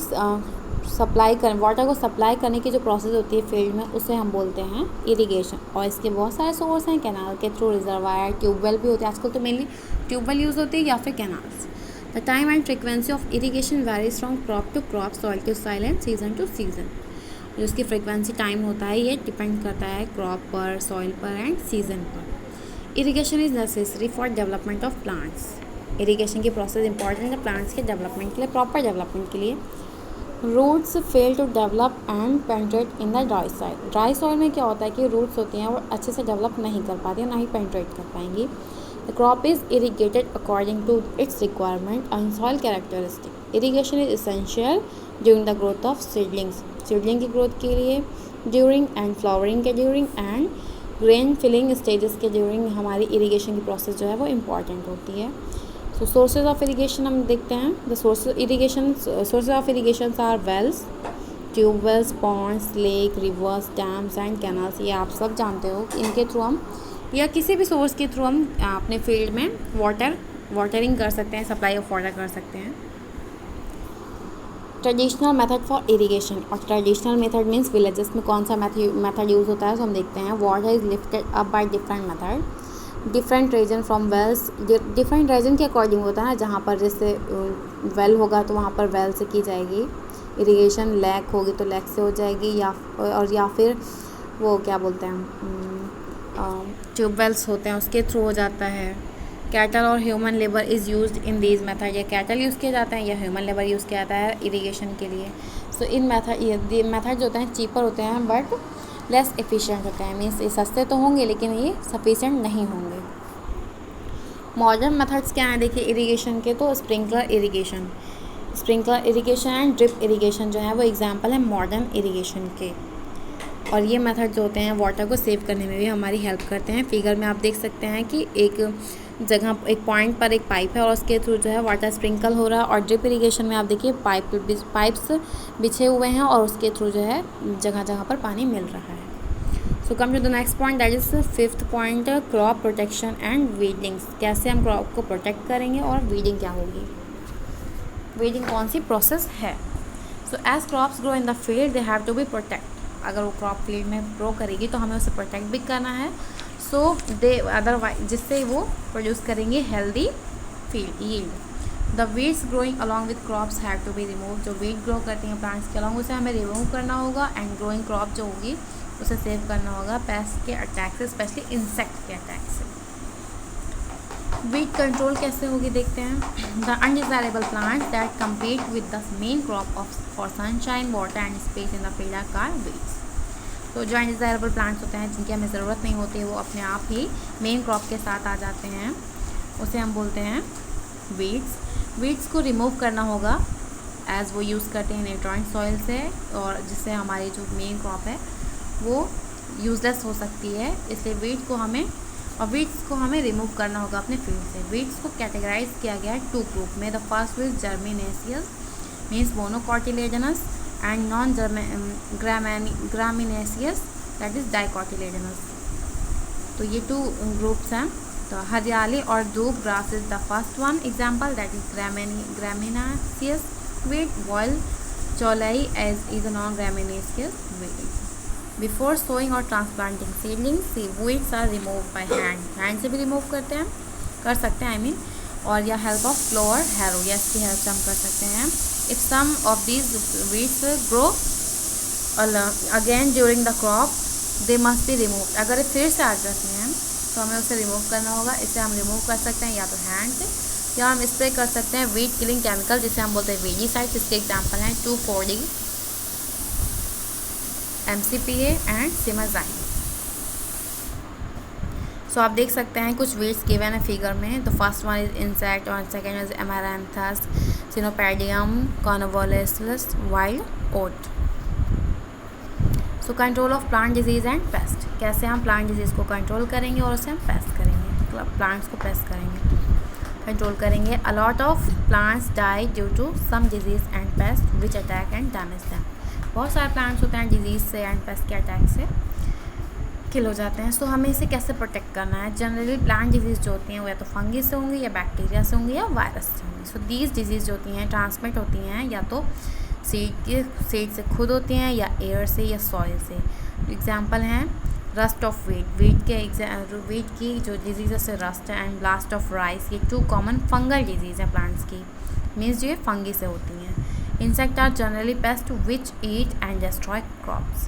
वाटर को सप्लाई करने की जो प्रोसेस होती है फील्ड में उसे हम बोलते हैं इरिगेशन। और इसके बहुत सारे सोर्स हैं, कैनाल के थ्रू, रिजर्वायर, ट्यूबवेल भी होते हैं। आजकल तो मेनली ट्यूबवेल यूज़ होती है या फिर canals. The time and frequency of irrigation varies from crop to crop, soil to soil and season to season. जो उसकी फ्रिक्वेंसी टाइम होता है ये डिपेंड करता है क्रॉप पर, सॉइल पर एंड सीजन पर। Irrigation is necessary for development of plants. Irrigation की प्रोसेस इंपॉर्टेंट है प्लांट्स के डेवलपमेंट के लिए, प्रॉपर डेवलपमेंट के लिए। Roots fail to develop and penetrate in the dry soil. Dry soil में क्या होता है कि रूट्स होती हैं वो अच्छे से डेवलप नहीं कर पाती हैं, ना ही पेंट्रेट कर पाएंगी। The crop is irrigated according to its requirement and soil characteristic. Irrigation is essential during the growth of seedlings, seedling की ग्रोथ के लिए, ड्यूरिंग एंड फ्लावरिंग के during, and grain filling stages के ड्यूरिंग हमारी irrigation की process जो है वो इम्पॉर्टेंट होती है। सो सोर्सेज ऑफ इरीगेशन हम देखते हैं. The sources of irrigation are wells, tubewells, ponds, lake, rivers, dams and canals. ये आप सब जानते हो. इनके थ्रू हम या किसी भी सोर्स के थ्रू हम अपने फील्ड में वाटरिंग कर सकते हैं, सप्लाई ऑफ वाटर कर सकते हैं. Traditional method for irrigation. और ट्रेडिशनल मेथड मीन्स विलेजेस में कौन सा मेथड यूज़ होता है. तो हम देखते हैं water is lifted up by different method. Different region from wells, different region के अकॉर्डिंग होता है. जहाँ पर जैसे वेल होगा तो वहाँ पर वेल से की जाएगी इरीगेशन. लेक होगी तो लेक से हो जाएगी, या फिर वो क्या बोलते हैं ट्यूबवेल्स होते हैं उसके थ्रू हो जाता है. कैटल और human labour is used in these method. या कैटल यूज़ किया जाता है या ह्यूमन लेबर यूज़ किया जाता है इरीगेशन के लिए. सो इन मेथड जो होते हैं चीपर होते हैं बट लेस एफिशिएंट होते हैं. मीन्स ये सस्ते तो होंगे लेकिन ये सफिशिएंट नहीं होंगे. मॉडर्न मेथड्स क्या हैं देखिए इरीगेशन के. तो sprinkler irrigation and drip irrigation जो है वो एग्जांपल है मॉडर्न इरीगेशन के. और ये मेथड जो होते हैं वाटर को सेव करने में भी हमारी हेल्प करते हैं. फिगर में आप देख सकते हैं कि एक जगह एक पॉइंट पर एक पाइप है और उसके थ्रू जो है वाटर स्प्रिंकल हो रहा है. और ड्रिप इरीगेशन में आप देखिए पाइप्स बिछे हुए हैं और उसके थ्रू जो है जगह जगह पर पानी मिल रहा है. So come to the next point, that is 5th point, crop protection and weedings. कैसे हम क्रॉप को प्रोटेक्ट करेंगे और वीडिंग क्या होगी, वीडिंग कौन सी प्रोसेस है. So as crops grow in the field they have to be protect. अगर वो क्रॉप फील्ड में ग्रो करेगी तो हमें उसे प्रोटेक्ट भी करना है. सो दे अदरवाइज जिससे वो प्रोड्यूस करेंगे healthy yield. The weeds growing along with crops have to be remove. जो वीड ग्रो करती हैं प्लांट्स के अलॉन्ग उसे हमें रिमूव करना होगा. एंड ग्रोइंग क्रॉप जो होगी उसे सेव करना होगा पेस्ट के अटैक से, स्पेशली इंसेक्ट के अटैक से. वीड कंट्रोल कैसे होगी देखते हैं. The undesirable plants that compete with the main crop of for sunshine, water and space in the field are called weeds. तो जो अनडिजायरेबल प्लांट्स होते हैं जिनकी हमें ज़रूरत नहीं होती है वो अपने आप ही मेन क्रॉप के साथ आ जाते हैं, उसे हम बोलते हैं वीड्स. वीड्स को रिमूव करना होगा एज वो यूज़ करते हैं न्यूट्रिएंट सॉइल से, और जिससे हमारी जो मेन क्रॉप है वो यूज़लेस हो सकती है. इसलिए वीड्स को हमें रिमूव करना होगा अपने फील्ड से. वीड्स को कैटेगराइज किया गया है 2 ग्रुप में. The first is graminaceous means monocotyledonous and non-gramineous that is dicotyledonous. तो ये 2 ग्रुप्स हैं. तो हरियाली और धूप grass is the first one example that is graminaceous weed, while cholai is a non-gramineous weed. Before sowing or transplanting seedlings, weeds are removed by hand से भी remove कर सकते हैं और या हेल्प ऑफ प्लो और हैरो, या इसकी हेल्प से हम कर सकते हैं. If some of these weeds grow again during the crop they must be remove. अगर फिर से आ जाती हैं तो हमें उसे रिमूव करना होगा. इसे हम रिमूव कर सकते हैं या तो हैंड से, या हम स्प्रे कर सकते हैं वीड किलिंग केमिकल जिसे हम बोलते हैं वीडीसाइड. इसके एग्जाम्पल हैं 2,4-D, MCPA एंड सिमाज़ाइन. सो आप देख सकते हैं कुछ वीड्स गिवन है फिगर में. The first one is insect और second is amaranthus, chenopodium, convolvulus, wild oat. So control of plant disease and pest. कैसे हम प्लांट डिजीज़ को कंट्रोल करेंगे और उसे हम पेस्ट करेंगे, प्लांट्स को पेस्ट करेंगे, कंट्रोल करेंगे. A lot of plants die due to some disease and pest which attack and damage them. बहुत सारे प्लांट्स होते हैं डिजीज़ से एंड पेस्ट के अटैक से किल हो जाते हैं. सो हमें इसे कैसे प्रोटेक्ट करना है. जनरली प्लांट डिजीज़ जो होती हैं वो या तो फंगी से होंगी, या बैक्टीरिया से होंगी, या वायरस से होंगी. सो दीज डिजीज़ जो होती हैं ट्रांसमिट होती हैं या तो सीड से खुद होती हैं, या एयर से, या सॉइल से. एग्जाम्पल हैं रस्ट ऑफ वीट की जो डिजीज़ है रस्ट है, एंड ब्लास्ट ऑफ राइस. ये 2 कॉमन फंगल डिजीज़ हैं प्लांट्स की, मीन्स ये फंगी से होती हैं. Insect are generally pest which eat and destroy crops.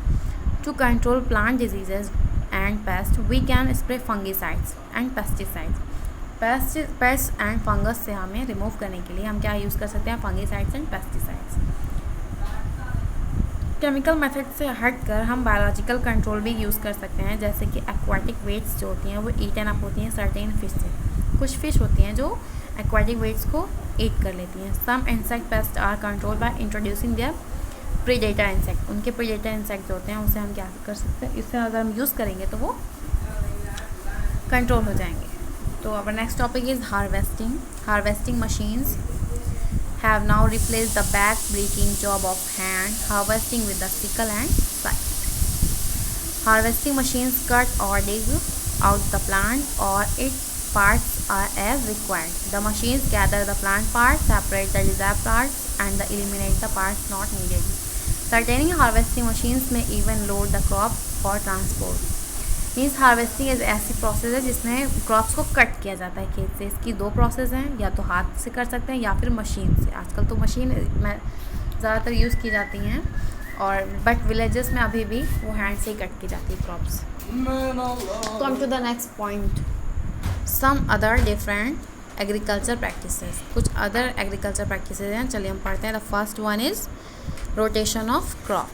To control plant diseases and pest we can spray fungicides and pesticides. Pest and fungus से हमें रिमूव करने के लिए हम क्या यूज़ कर सकते हैं, fungicides and pesticides. Chemical method से हटकर हम बायोलॉजिकल कंट्रोल भी यूज़ कर सकते हैं, जैसे कि एक्वाटिक वेट्स जो होती हैं वो ईटन अप होती हैं सर्टेन फिश से. कुछ फिश होती हैं जो एक्वाटिक वेट्स को ईट कर लेती हैं. Some insect pest are control by introducing their predator insect. उनके प्रीडेटर इंसेक्ट जो होते हैं उसे हम क्या कर सकते हैं, इसे अगर हम यूज़ करेंगे तो वो कंट्रोल हो जाएंगे. तो अब next topic is harvesting. Harvesting machines have now replaced the back-breaking job of hand harvesting with the sickle and scythe. Harvesting machines cut or dig out the plant or its parts as required. The machines gather the plant parts, separate the desired parts, and eliminate the parts not needed. Certain harvesting machines may even load the crop for transport. Means harvesting एक ऐसी process है जिसमें crops को cut किया जाता है खेत से. इसकी दो प्रोसेस हैं, या तो हाथ से कर सकते हैं या फिर मशीन से. आजकल तो मशीन में ज़्यादातर यूज़ की जाती हैं, और बट विलेजेस में अभी भी वो हैंड से ही कट की जाती है crops. Come to the next point, some other different agriculture practices. कुछ अदर एग्रीकल्चर प्रैक्टिसेस हैं, चलिए हम पढ़ते हैं. The first one is rotation of crop.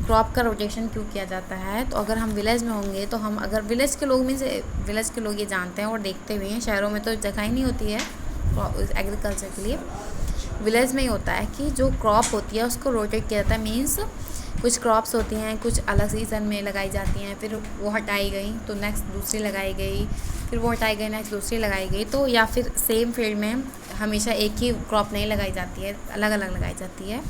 Crop का रोटेशन क्यों किया जाता है? तो अगर हम विलेज में होंगे तो हम अगर विलेज के लोग ये जानते हैं और देखते हुए हैं, शहरों में तो जगह ही नहीं होती है एग्रीकल्चर के लिए. विलेज में ही होता है कि जो क्रॉप होती है उसको रोटेट किया जाता है. मीन्स कुछ क्रॉप्स होती हैं, कुछ अलग सीज़न में लगाई जाती हैं, फिर वो हटाई गई तो नेक्स्ट दूसरी लगाई गई, फिर वो हटाई गई नेक्स्ट दूसरी लगाई गई. तो या फिर सेम फील्ड में हमेशा एक ही क्रॉप नहीं लगाई जाती है, अलग अलग लगाई जाती है.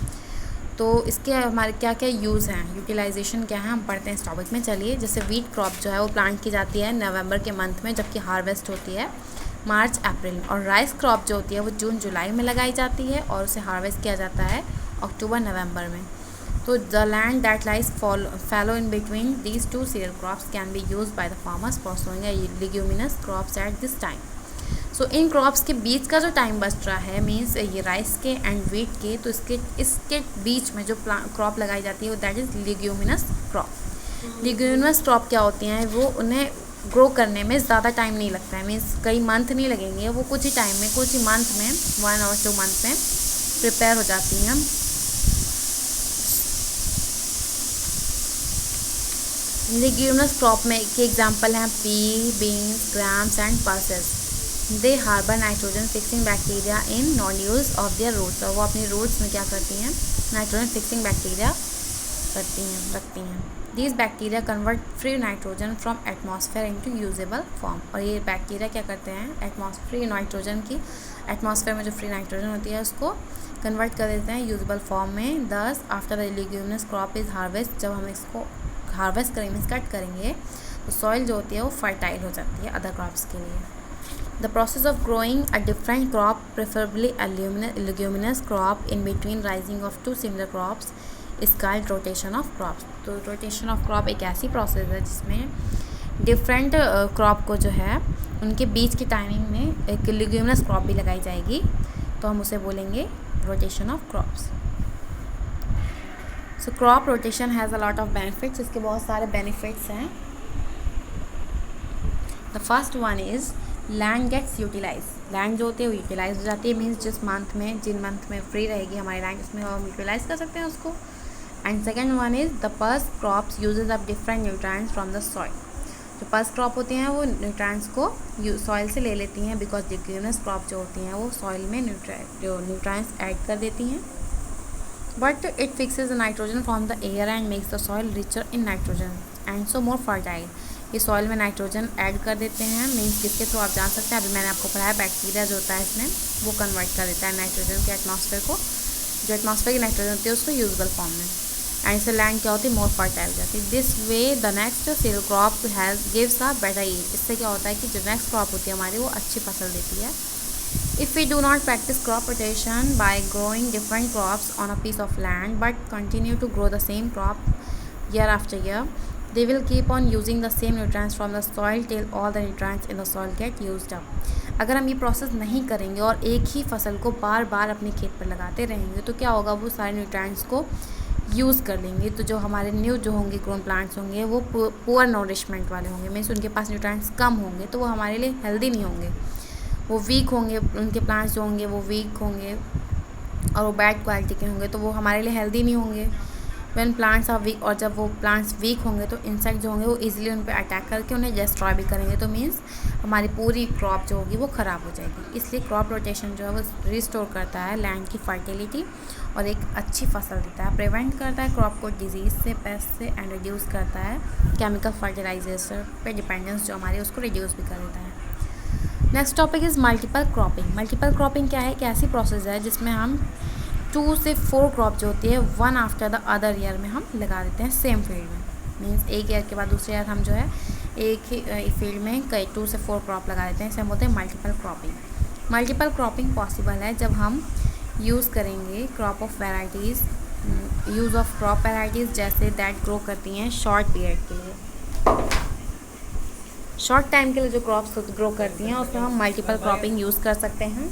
तो इसके हमारे क्या क्या यूज़ हैं, यूटिलाइजेशन क्या है, हम पढ़ते हैं इस टॉपिक में. चलिए, जैसे वीट क्रॉप जो है वो प्लांट की जाती है नवंबर के मंथ में, जबकि हार्वेस्ट होती है मार्च अप्रैल में. और राइस क्रॉप जो होती है वो जून जुलाई में लगाई जाती है और उसे हार्वेस्ट किया जाता है अक्टूबर नवंबर में. तो the land that lies fallow in between these two cereal crops can be use by the farmers for sowing leguminous crops at this time. So इन क्रॉप्स के बीच का जो टाइम बच रहा है, मीन्स ये राइस के एंड वीट के, तो इसके बीच में जो क्रॉप लगाई जाती है वो that is leguminous crop. Leguminous crop क्या होती हैं, वो उन्हें ग्रो करने में ज़्यादा टाइम नहीं लगता है. मीन्स कई मंथ नहीं लगेंगे, वो कुछ ही टाइम में, कुछ ही मंथ में, 1 और 2 मंथ में प्रिपेयर हो जाती हैं. लेग्यूमिनस क्रॉप में के एग्जाम्पल हैं pea, beans, grams and pulses. They harbour nitrogen fixing bacteria in nodules of their roots. और वो अपनी रूट्स में क्या करती हैं, नाइट्रोजन फिक्सिंग बैक्टीरिया रखती हैं. These bacteria convert free nitrogen from atmosphere into usable form. और ये बैक्टीरिया क्या करते हैं, फ्री नाइट्रोजन की, एटमॉस्फेयर में जो फ्री नाइट्रोजन होती है उसको कन्वर्ट कर देते हैं यूजेबल फॉर्म में. दस after the leguminous crop is harvest, जब हम इसको हार्वेस्ट करेंगे, कट करेंगे, तो सॉइल जो होती है वो फर्टाइल हो जाती है अदर क्रॉप्स के लिए. The process of growing a different crop, preferably a leguminous crop, in between rising of two similar crops is called rotation of crops. तो rotation of crop एक ऐसी process है जिसमें different crop को जो है उनके बीच की टाइमिंग में एक leguminous crop भी लगाई जाएगी, तो हम उसे बोलेंगे rotation of crops. So crop rotation has a lot of benefits. इसके बहुत सारे benefits हैं. The first one is land gets utilise. Land जो होती है वो यूटिलाइज हो जाती है. मीन्स जिन मंथ में फ्री रहेगी हमारी लैंड, उसमें हम यूटिलाइज कर सकते हैं उसको. And second one is the pulse crops uses up different nutrients from the soil. जो पल्स क्रॉप होती हैं वो न्यूट्राइंट्स को सॉइल से ले लेती हैं, बिकॉज लेग्यूमिनस क्रॉप जो होती हैं वो सॉइल में न्यूट्राइंट्स ऐड कर देती हैं. But it fixes the nitrogen from the air and makes the soil richer in nitrogen and so more fertile. ये सॉइल में नाइट्रोजन ऐड कर देते हैं. मीन्स जिसके थ्रू आप जान सकते हैं, अभी मैंने आपको पढ़ाया, बैक्टीरिया जो होता है इसमें वो कन्वर्ट कर देता है नाइट्रोजन के एटमॉस्फेयर को, जो एटमॉस्फेयर की नाइट्रोजन होती है उसको यूजेबल फॉर्म में. एंड इससे लैंड क्या होती है, मोर फर्टाइल हो जाती है. This way the next cereal crop gives a better yield. इससे क्या होता है कि जो नेक्स्ट क्रॉप होती है हमारी वो अच्छी फसल देती है. If we do not practice crop rotation by growing different crops on a piece of land but continue to grow the same crop year after year, they will keep on using the same nutrients from the soil till all the nutrients in the soil get used up. अगर हम ये process नहीं करेंगे और एक ही फसल को बार बार अपने खेत पर लगाते रहेंगे तो क्या होगा, वो सारे न्यूट्रिएंट्स को यूज़ कर लेंगे. तो जो हमारे न्यू जो होंगे ग्रोन प्लांट्स होंगे वो पुअर नोरिशमेंट वाले होंगे. मीन्स उनके पास न्यूट्रिएंट्स कम होंगे, तो वो हमारे लिए हेल्दी नहीं होंगे, वो वीक होंगे. उनके प्लांट्स जो होंगे वो वीक होंगे और वो बैड क्वालिटी के होंगे, तो वो हमारे लिए हेल्दी नहीं होंगे. व्हेन प्लांट्स आर वीक, और जब वो प्लांट्स वीक होंगे तो इंसेक्ट जो होंगे वो इजीली उन पर अटैक करके उन्हें डिस्ट्रॉय भी करेंगे. तो मीन्स हमारी पूरी क्रॉप जो होगी वो ख़राब हो जाएगी. इसलिए क्रॉप रोटेशन जो है वो रिस्टोर करता है लैंड की फर्टिलिटी और एक अच्छी फसल देता है. प्रिवेंट करता है क्रॉप को डिजीज़ से, पेस्ट से, एंड रिड्यूस करता है केमिकल फर्टिलाइजर पे डिपेंडेंस जो हमारी उसको रिड्यूस भी कर देता है. Next topic is multiple cropping. Multiple cropping क्या है? एक ऐसी प्रोसेस है जिसमें हम 2 से 4 क्रॉप जो होती है one after the other year में हम लगा देते हैं सेम फील्ड में। मीन्स एक ईयर के बाद दूसरे ईयर हम जो है एक ही फील्ड में कई 2 से 4 क्रॉप लगा देते हैं, इसे हम बोलते हैं multiple cropping. Multiple cropping possible है जब हम यूज़ करेंगे crop of varieties, use of crop varieties जैसे दैट ग्रो करती हैं शॉर्ट पीरियड के लिए, शॉर्ट टाइम के लिए जो क्रॉप्स ग्रो करती हैं उसमें हम मल्टीपल क्रॉपिंग यूज़ कर सकते हैं।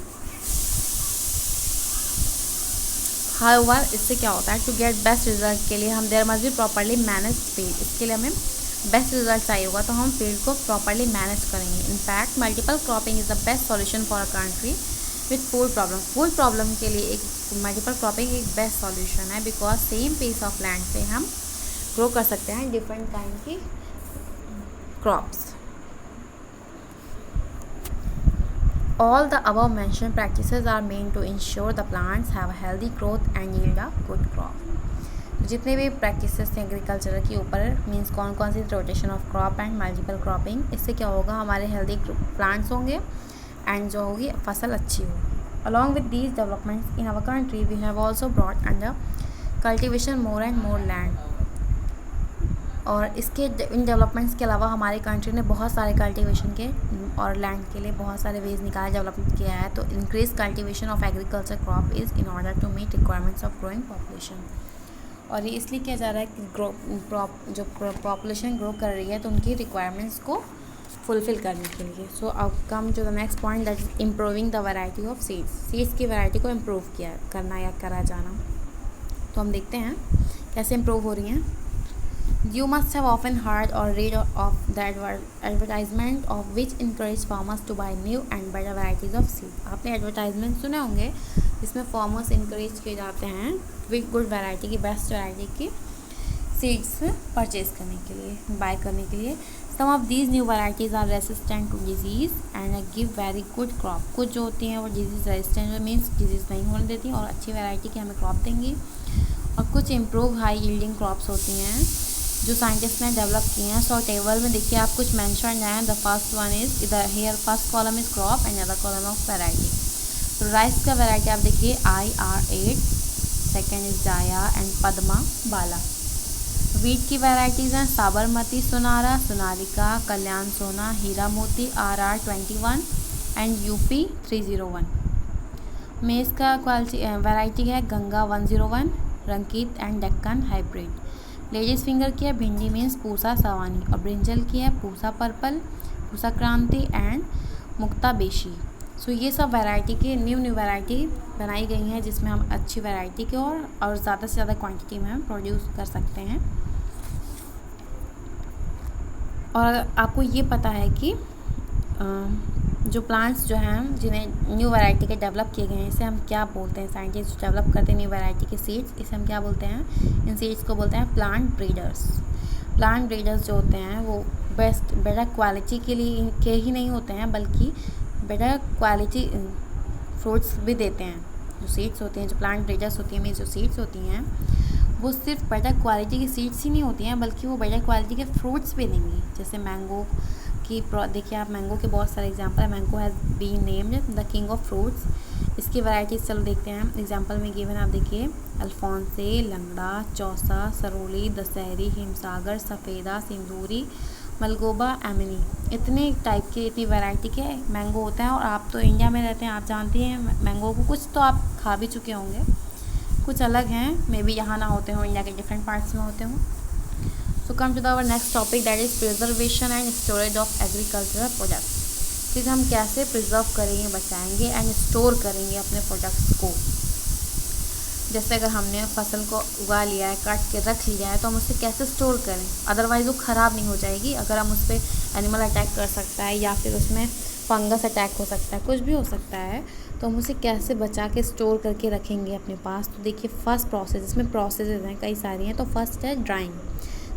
हाउएवर इससे क्या होता है, टू गेट बेस्ट रिजल्ट के लिए हम there must be properly manage field, इसके लिए हमें बेस्ट रिजल्ट चाहिए होगा तो हम फील्ड को प्रॉपरली मैनेज करेंगे। In fact multiple cropping is the best solution for a country with food problem. Food problem के लिए एक मल्टीपल क्रॉपिंग एक बेस्ट सॉल्यूशन है, because same piece of land पे हम ग्रो कर सकते हैं डिफरेंट काइंड की crops. All the above mentioned practices are meant to ensure the plants have a healthy growth and yield a good crop. जितने भी practices थे एग्रीकल्चर के ऊपर, मीन्स कौन कौन सी rotation of crop and multiple cropping, इससे क्या होगा, हमारे हेल्दी प्लांट्स होंगे एंड जो होगी फसल अच्छी होगी। Along with these developments in our country we have also brought under cultivation more and more land. और इसके इन डेवलपमेंट्स के अलावा हमारी कंट्री ने बहुत सारे कल्टीवेशन के और लैंड के लिए बहुत सारे वेज निकाले, डेवलपमेंट किया है। तो increase cultivation of agriculture crop is in order to meet requirements of growing population. और ये इसलिए किया जा रहा है कि जो पॉपुलेशन ग्रो कर रही है तो उनकी रिक्वायरमेंट्स को फुलफ़िल करने के लिए। सो अब come to the next point, that is improving the variety of seeds. Seeds की वैरायटी को इम्प्रूव किया करना या करा जाना। तो हम देखते हैं कैसे इम्प्रूव हो रही हैं। You must have often heard or read of the advertisement of which encourage farmers to buy new and better varieties of seed. आपने एडवर्टाइजमेंट सुने होंगे जिसमें फार्मर्स इंकरेज किए जाते हैं विद गुड वैरायटी की, बेस्ट वैरायटी की सीड्स परचेज करने के लिए, बाय करने के लिए। Some of these new varieties are resistant to disease and give very good crop. कुछ जो होती हैं वो डिजीज़ रेजिस्टेंट मीन्स डिजीज़ नहीं होने देती और अच्छी वैरायटी की हमें क्रॉप देंगी। और कुछ इम्प्रूव हाई यील्डिंग क्रॉप्स होती हैं जो साइंटिस्ट ने डेवलप किए हैं। सो टेबल में देखिए आप कुछ मेंशन हैं। द फर्स्ट वन इज इधर here, first column is crop and other column of variety. तो राइस का वैरायटी आप देखिए IR8, सेकेंड इज जाया एंड पद्मा बाला। वीट की वैराइटीज़ हैं साबरमती सोनारा, सोनालिका, कल्याण सोना, हीरा मोती, RR21 एंड UP 301। मेज़ का क्वालिटी वैरायटी है Ganga 101, Ranjit and Deccan hybrid. Ladies finger की है भिंडी मीन्स पूसा सवानी, और ब्रिंजल की है पूसा पर्पल, पूसा क्रांति एंड मुक्ता बेशी। सो ये सब वैरायटी की न्यू वैरायटी बनाई गई हैं जिसमें हम अच्छी वैरायटी की और ज़्यादा से ज़्यादा क्वांटिटी में हम प्रोड्यूस कर सकते हैं। और आपको ये पता है कि जो प्लांट्स जो हैं जिन्हें न्यू वैरायटी के डेवलप किए गए हैं, इसे हम क्या बोलते हैं, साइंटिस्ट डेवलप करते हैं न्यू वैरायटी के सीड्स, इसे हम क्या बोलते हैं, इन सीड्स को बोलते हैं प्लांट ब्रीडर्स। प्लांट ब्रीडर्स जो होते हैं वो बेटर क्वालिटी के लिए के ही नहीं होते हैं, बल्कि बेटर क्वालिटी फ्रूट्स भी देते हैं। जो सीड्स होती हैं, जो प्लांट ब्रीडर्स होती हैं, मीन्स जो सीड्स होती हैं वो सिर्फ बेटर क्वालिटी की सीड्स ही नहीं होती हैं, बल्कि वो बेटर क्वालिटी के फ्रूट्स भी देंगी। जैसे मैंगो की देखिए आप, मैंगो के बहुत सारे एग्जांपल है। Mango has been named the king of fruits. इसकी वैरायटीज़ चलो देखते हैं। एग्जांपल में गिवन आप देखिए अल्फोंसे, लंगड़ा, चौसा, सरोली, दशहरी, हिमसागर, सफ़ेदा, सिंदूरी, मलगोबा, एमिनी। इतने टाइप के, इतनी वैरायटी के मैंगो होते हैं। और आप तो इंडिया में रहते हैं, आप जानती हैं मैंगो को, कुछ तो आप खा भी चुके होंगे, कुछ अलग हैं, मे बी यहाँ ना होते हों, इंडिया के डिफरेंट पार्ट्स में होते हों। So come to our next topic, that is preservation and storage of agricultural products. फिर हम कैसे प्रिजर्व करेंगे, बचाएंगे एंड स्टोर करेंगे अपने प्रोडक्ट्स को। जैसे अगर हमने फसल को उगा लिया है, काट के रख लिया है, तो हम उसे कैसे स्टोर करें, अदरवाइज़ वो ख़राब नहीं हो जाएगी। अगर हम उस पर एनिमल अटैक कर सकता है या फिर उसमें फंगस अटैक हो सकता है, कुछ भी हो सकता है, तो हम उसे कैसे बचा के स्टोर करके रखेंगे अपने पास। तो देखिए फर्स्ट प्रोसेस, इसमें प्रोसेसेस हैं कई सारी हैं। तो फर्स्ट है drying.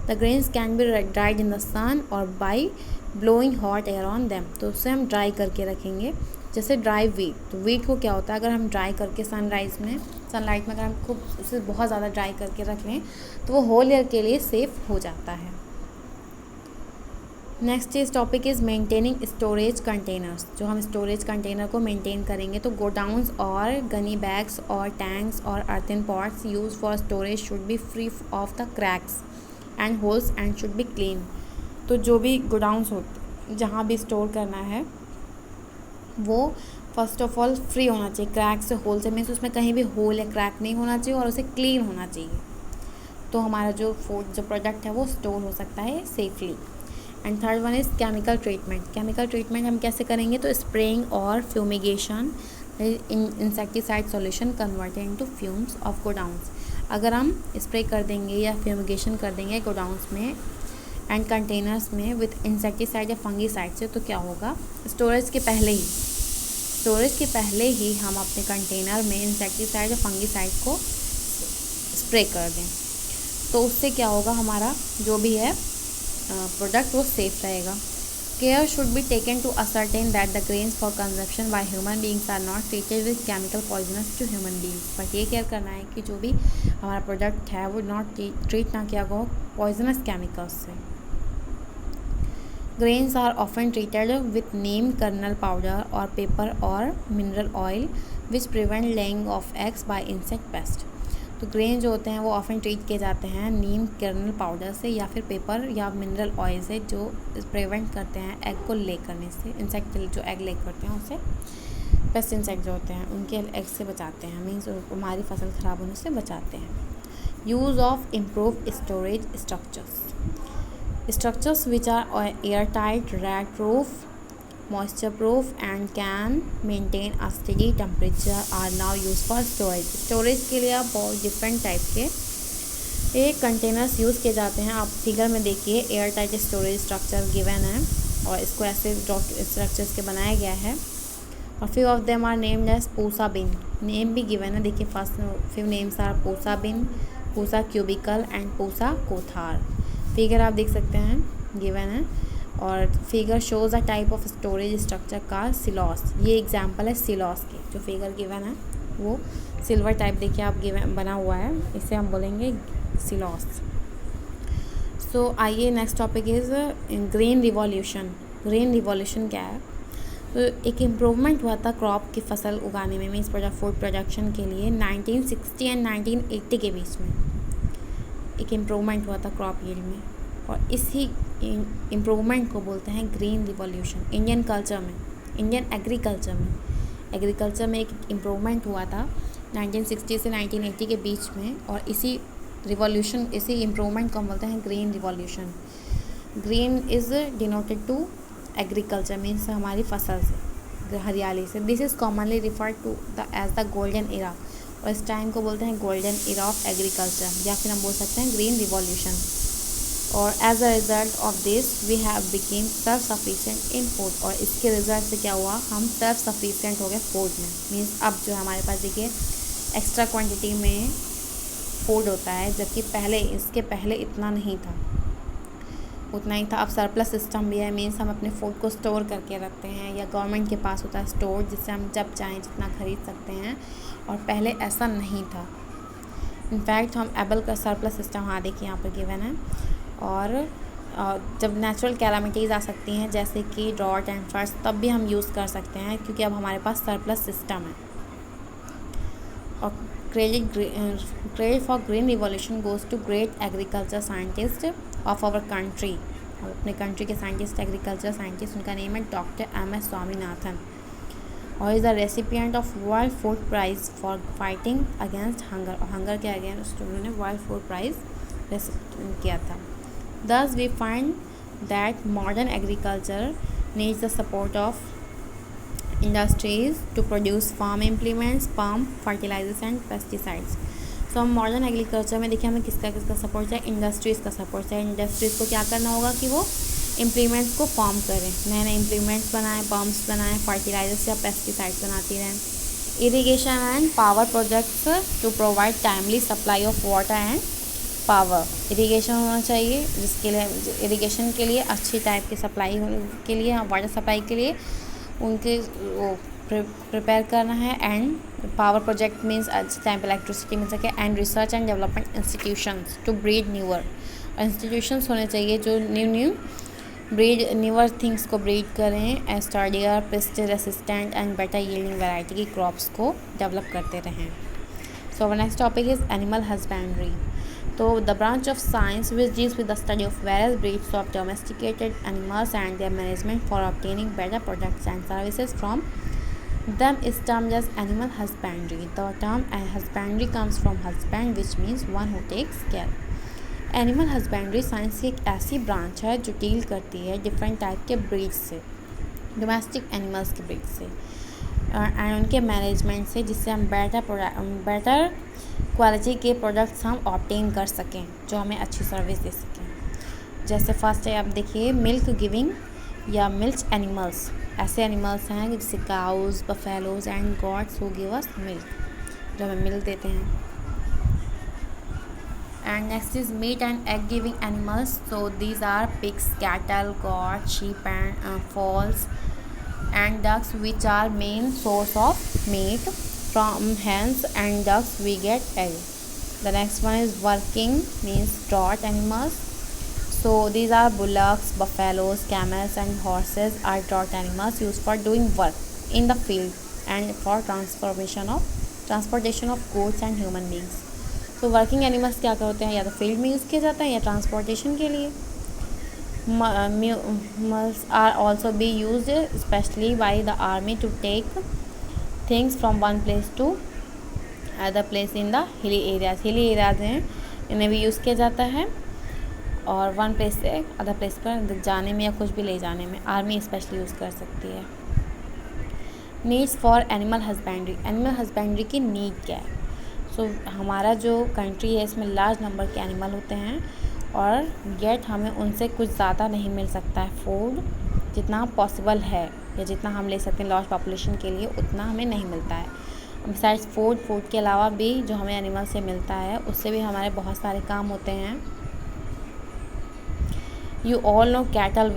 The grains can be dried in the sun और by blowing hot air on them. तो उससे हम ड्राई करके रखेंगे। जैसे ड्राई वीट, तो वीट को क्या होता है, अगर हम ड्राई करके सनलाइट में अगर हम खूब उसे बहुत ज़्यादा ड्राई करके रख लें तो वो होल ईयर के लिए सेफ़ हो जाता है। Next is topic is maintaining storage containers. जो हम स्टोरेज कंटेनर को मेंटेन करेंगे तो गोडाउन्स और गनी बैग्स और टैंक्स और earthen pots use for storage should be free of the cracks and holes and should be clean. तो जो भी गोडाउन्स होते जहाँ भी स्टोर करना है वो फर्स्ट ऑफ ऑल फ्री होना चाहिए क्रैक से, होल से, मीन्स उसमें कहीं भी होल या क्रैक नहीं होना चाहिए और उसे क्लीन होना चाहिए। तो हमारा जो फूड जो प्रोडक्ट है वो स्टोर हो सकता है safely. And third one is chemical treatment. Chemical treatment हम कैसे करेंगे? तो स्प्रेइंग और fumigation insecticide solution converted into fumes of godowns. अगर हम स्प्रे कर देंगे या फ्यूमिगेशन कर देंगे गोडाउन्स में एंड कंटेनर्स में विथ इंसेक्टिसाइड या फंगीसाइड से, तो क्या होगा? स्टोरेज के पहले ही हम अपने कंटेनर में इंसेक्टिसाइड या फंगीसाइड को स्प्रे कर दें, तो उससे क्या होगा? हमारा जो भी है प्रोडक्ट वो सेफ रहेगा। Care should be taken to ascertain that the grains for consumption by human beings are not treated with chemical poisonous to human beings. But ये केयर करना है कि जो भी हमारा प्रोडक्ट है वो नॉट ट्रीट ना किया गया पॉइजनस केमिकल्स से। Grains are often treated with neem kernel powder or paper or mineral oil which prevent laying of eggs by insect pest। तो ग्रेन जो होते हैं वो ऑफन ट्रीट किए जाते हैं नीम कर्नल पाउडर से या फिर पेपर या मिनरल ऑयल से, जो प्रिवेंट करते हैं एग को ले करने से। इंसेक्ट जो एग ले करते हैं उससे पेस्ट इंसेक्ट जो होते हैं उनके एग से बचाते हैं, मीन्स हमारी फसल ख़राब होने से बचाते हैं। Use of improve storage structures which are airtight, rat proof, moisture proof and can maintain a steady temperature are now used for storage के लिए आप बहुत डिफरेंट टाइप के एक कंटेनर्स यूज़ किए जाते हैं। आप फिगर में देखिए air tight storage structure given है और इसको ऐसे स्ट्रक्चर्स के बनाया गया है और few of them are named as Pusa bin. Name भी गिवन है, देखिए first few names are Pusa bin, Pusa cubical and Pusa kothar. Figure आप देख सकते हैं गिवन है और figure shows a type of storage structure का सिलॉस। ये एग्जांपल है सिलॉस के, जो फिगर गिवन है वो सिल्वर टाइप देखिए आप गिवन बना हुआ है, इसे हम बोलेंगे सिलॉस। सो आइए next topic is grain revolution. Grain revolution क्या है? तो एक इम्प्रूवमेंट हुआ था क्रॉप की फसल उगाने में, मीन्स फूड प्रोडक्शन के लिए 1960 एंड 1980 के बीच में एक इम्प्रूवमेंट हुआ था क्रॉप यील्ड में और इसी इम्प्रूवमेंट को बोलते हैं ग्रीन रिवॉल्यूशन। इंडियन एग्रीकल्चर में एक इम्प्रूवमेंट हुआ था 1960 से 1980 के बीच में और इसी इम्प्रूवमेंट को हम बोलते हैं green revolution. Green is denoted to agriculture, means हमारी फसल से, हरियाली से। This is commonly referred to as the golden era और इस टाइम को बोलते हैं गोल्डन एरा ऑफ एग्रीकल्चर या फिर हम बोल सकते हैं ग्रीन रिवॉल्यूशन। और as a result of this we have become self sufficient in food. और इसके रिज़ल्ट से क्या हुआ? हम सेल्फ सफिशिएंट हो गए फूड में, मीन्स अब जो हमारे पास देखिए एक्स्ट्रा क्वांटिटी में फूड होता है, जबकि इसके पहले उतना ही था। अब सरप्लस सिस्टम भी है, मीन्स हम अपने फूड को स्टोर करके रखते हैं या गवर्नमेंट के पास होता है स्टोर, जिससे हम जब चाहें जितना खरीद सकते हैं, और पहले ऐसा नहीं था। इनफैक्ट हम एबल का सरप्लस सिस्टम, हाँ देखिए यहाँ पर गिवन है। और जब नेचुरल कैलामिटीज़ आ सकती हैं जैसे कि ड्रॉट एंड फ्लड्स, तब भी हम यूज़ कर सकते हैं क्योंकि अब हमारे पास सरप्लस सिस्टम है। और credit for green revolution goes to great agriculture scientist of our country. अपने कंट्री के साइंटिस्ट, एग्रीकल्चर साइंटिस्ट, उनका नेम है डॉक्टर M.S. स्वामीनाथन और is the recipient of world food prize for fighting against hunger. और hunger के against उन्होंने world food prize किया था। Thus we find that modern agriculture needs the support of industries to produce farm implements, pump, fertilizers and pesticides. So हम modern agriculture में देखिए हमें किसका सपोर्ट चाहिए? इंडस्ट्रीज़ का सपोर्ट चाहिए। इंडस्ट्रीज़ को क्या करना होगा कि वो इम्प्लीमेंट्स को फॉर्म करें, नए नए इम्प्लीमेंट्स बनाएं, पम्प्स बनाएं, फर्टिलाइजर्स या पेस्टिसाइड्स बनाती रहें। Irrigation and power projects to provide timely supply of water and power. Irrigation होना चाहिए, जिसके लिए इरीगेशन के लिए अच्छी टाइप की सप्लाई के लिए, वाटर सप्लाई के लिए उनके वो प्रिपेयर करना है। एंड पावर प्रोजेक्ट मीन्स अच्छी टाइप इलेक्ट्रिसिटी मिल सके। And research and development institutions to breed newer. Institutions होने चाहिए जो न्यू ब्रीड न्यूअर थिंग्स को ब्रीड करें, sturdier, pest resistant and better yielding variety की क्रॉप्स को डेवलप करते रहें। So our next topic is animal husbandry. तो the branch of science which deals with the study of various breeds of domesticated animals and there management for obtaining better products and services from them is termed as animal husbandry. The term husbandry comes from husband which means one who takes care. Animal husbandry science की एक ऐसी branch है जो deal करती है different type के breeds से, domestic animals के ब्रीड से एंड उनके मैनेजमेंट से, जिससे हम बेटर क्वालिटी के प्रोडक्ट्स हम ऑब्टेन कर सकें जो हमें अच्छी सर्विस दे सकें। जैसे फर्स्ट है, आप देखिए मिल्क गिविंग या मिल्क एनिमल्स। ऐसे एनिमल्स हैं जैसे cows, buffaloes and goats who give us milk, जो हमें मिल्क देते हैं। And next is meat and egg giving animals. So these are pigs, cattle, goat, sheep and fowls and ducks which are main source of meat. From hens and ducks we get egg. The next one is working means draught animals. So these are bullocks, buffaloes, camels and horses are draught animals used for doing work in the field and for transportation of goods and human beings. So working animals क्या होते हैं, या तो field में use किए जाते हैं या ट्रांसपोर्टेशन के लिए। Mules are also be used especially by the army to take things from one place to other place in the hilly areas. Hilly areas हैं, इन्हें भी यूज़ किया जाता है और वन प्लेस से अदर प्लेस पर जाने में या कुछ भी ले जाने में आर्मी स्पेशली यूज़ कर सकती है। Needs for animal husbandry. Animal husbandry की नीड क्या है? सो हमारा जो कंट्री है इसमें लार्ज नंबर के एनिमल होते हैं और येट हमें उनसे कुछ ज़्यादा नहीं मिल सकता है फूड, जितना पॉसिबल है या जितना हम ले सकते हैं लार्ज पॉपुलेशन के लिए उतना हमें नहीं मिलता है। बिसाइड्स फूड के अलावा भी जो हमें एनिमल से मिलता है उससे भी हमारे बहुत सारे काम होते हैं। You all know cattle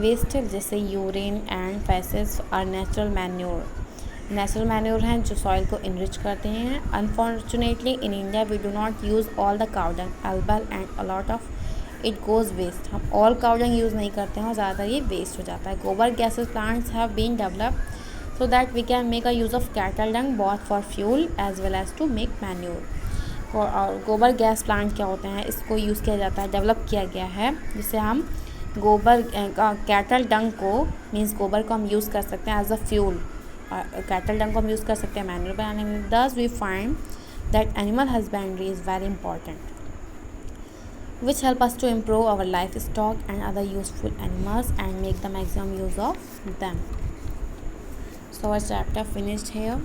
waste जैसे urine and faeces are natural manure हैं जो सॉइल को इनरिच करते हैं। Unfortunately in India we do not use all the cow dung, एल्बल and a lot of it goes waste. हम ऑल काउ डंग यूज़ नहीं करते हैं और ज़्यादातर ये वेस्ट हो जाता है। गोबर gases plants have been developed so that we can make a use of cattle dung both for fuel as well as to make manure. और गोबर गैस प्लांट क्या होते हैं, इसको यूज़ किया जाता है, डेवलप किया गया है जिससे हम गोबर कैटल डंग को मीन्स गोबर को हम यूज़ कर सकते हैं एज अ फ्यूल, और कैटल डंग को हम यूज़ कर सकते हैं मैन्योर बनाने में। Thus we find that animal husbandry is very important which help us to improve our livestock and other useful animals and make the maximum use of them. So our chapter finished here.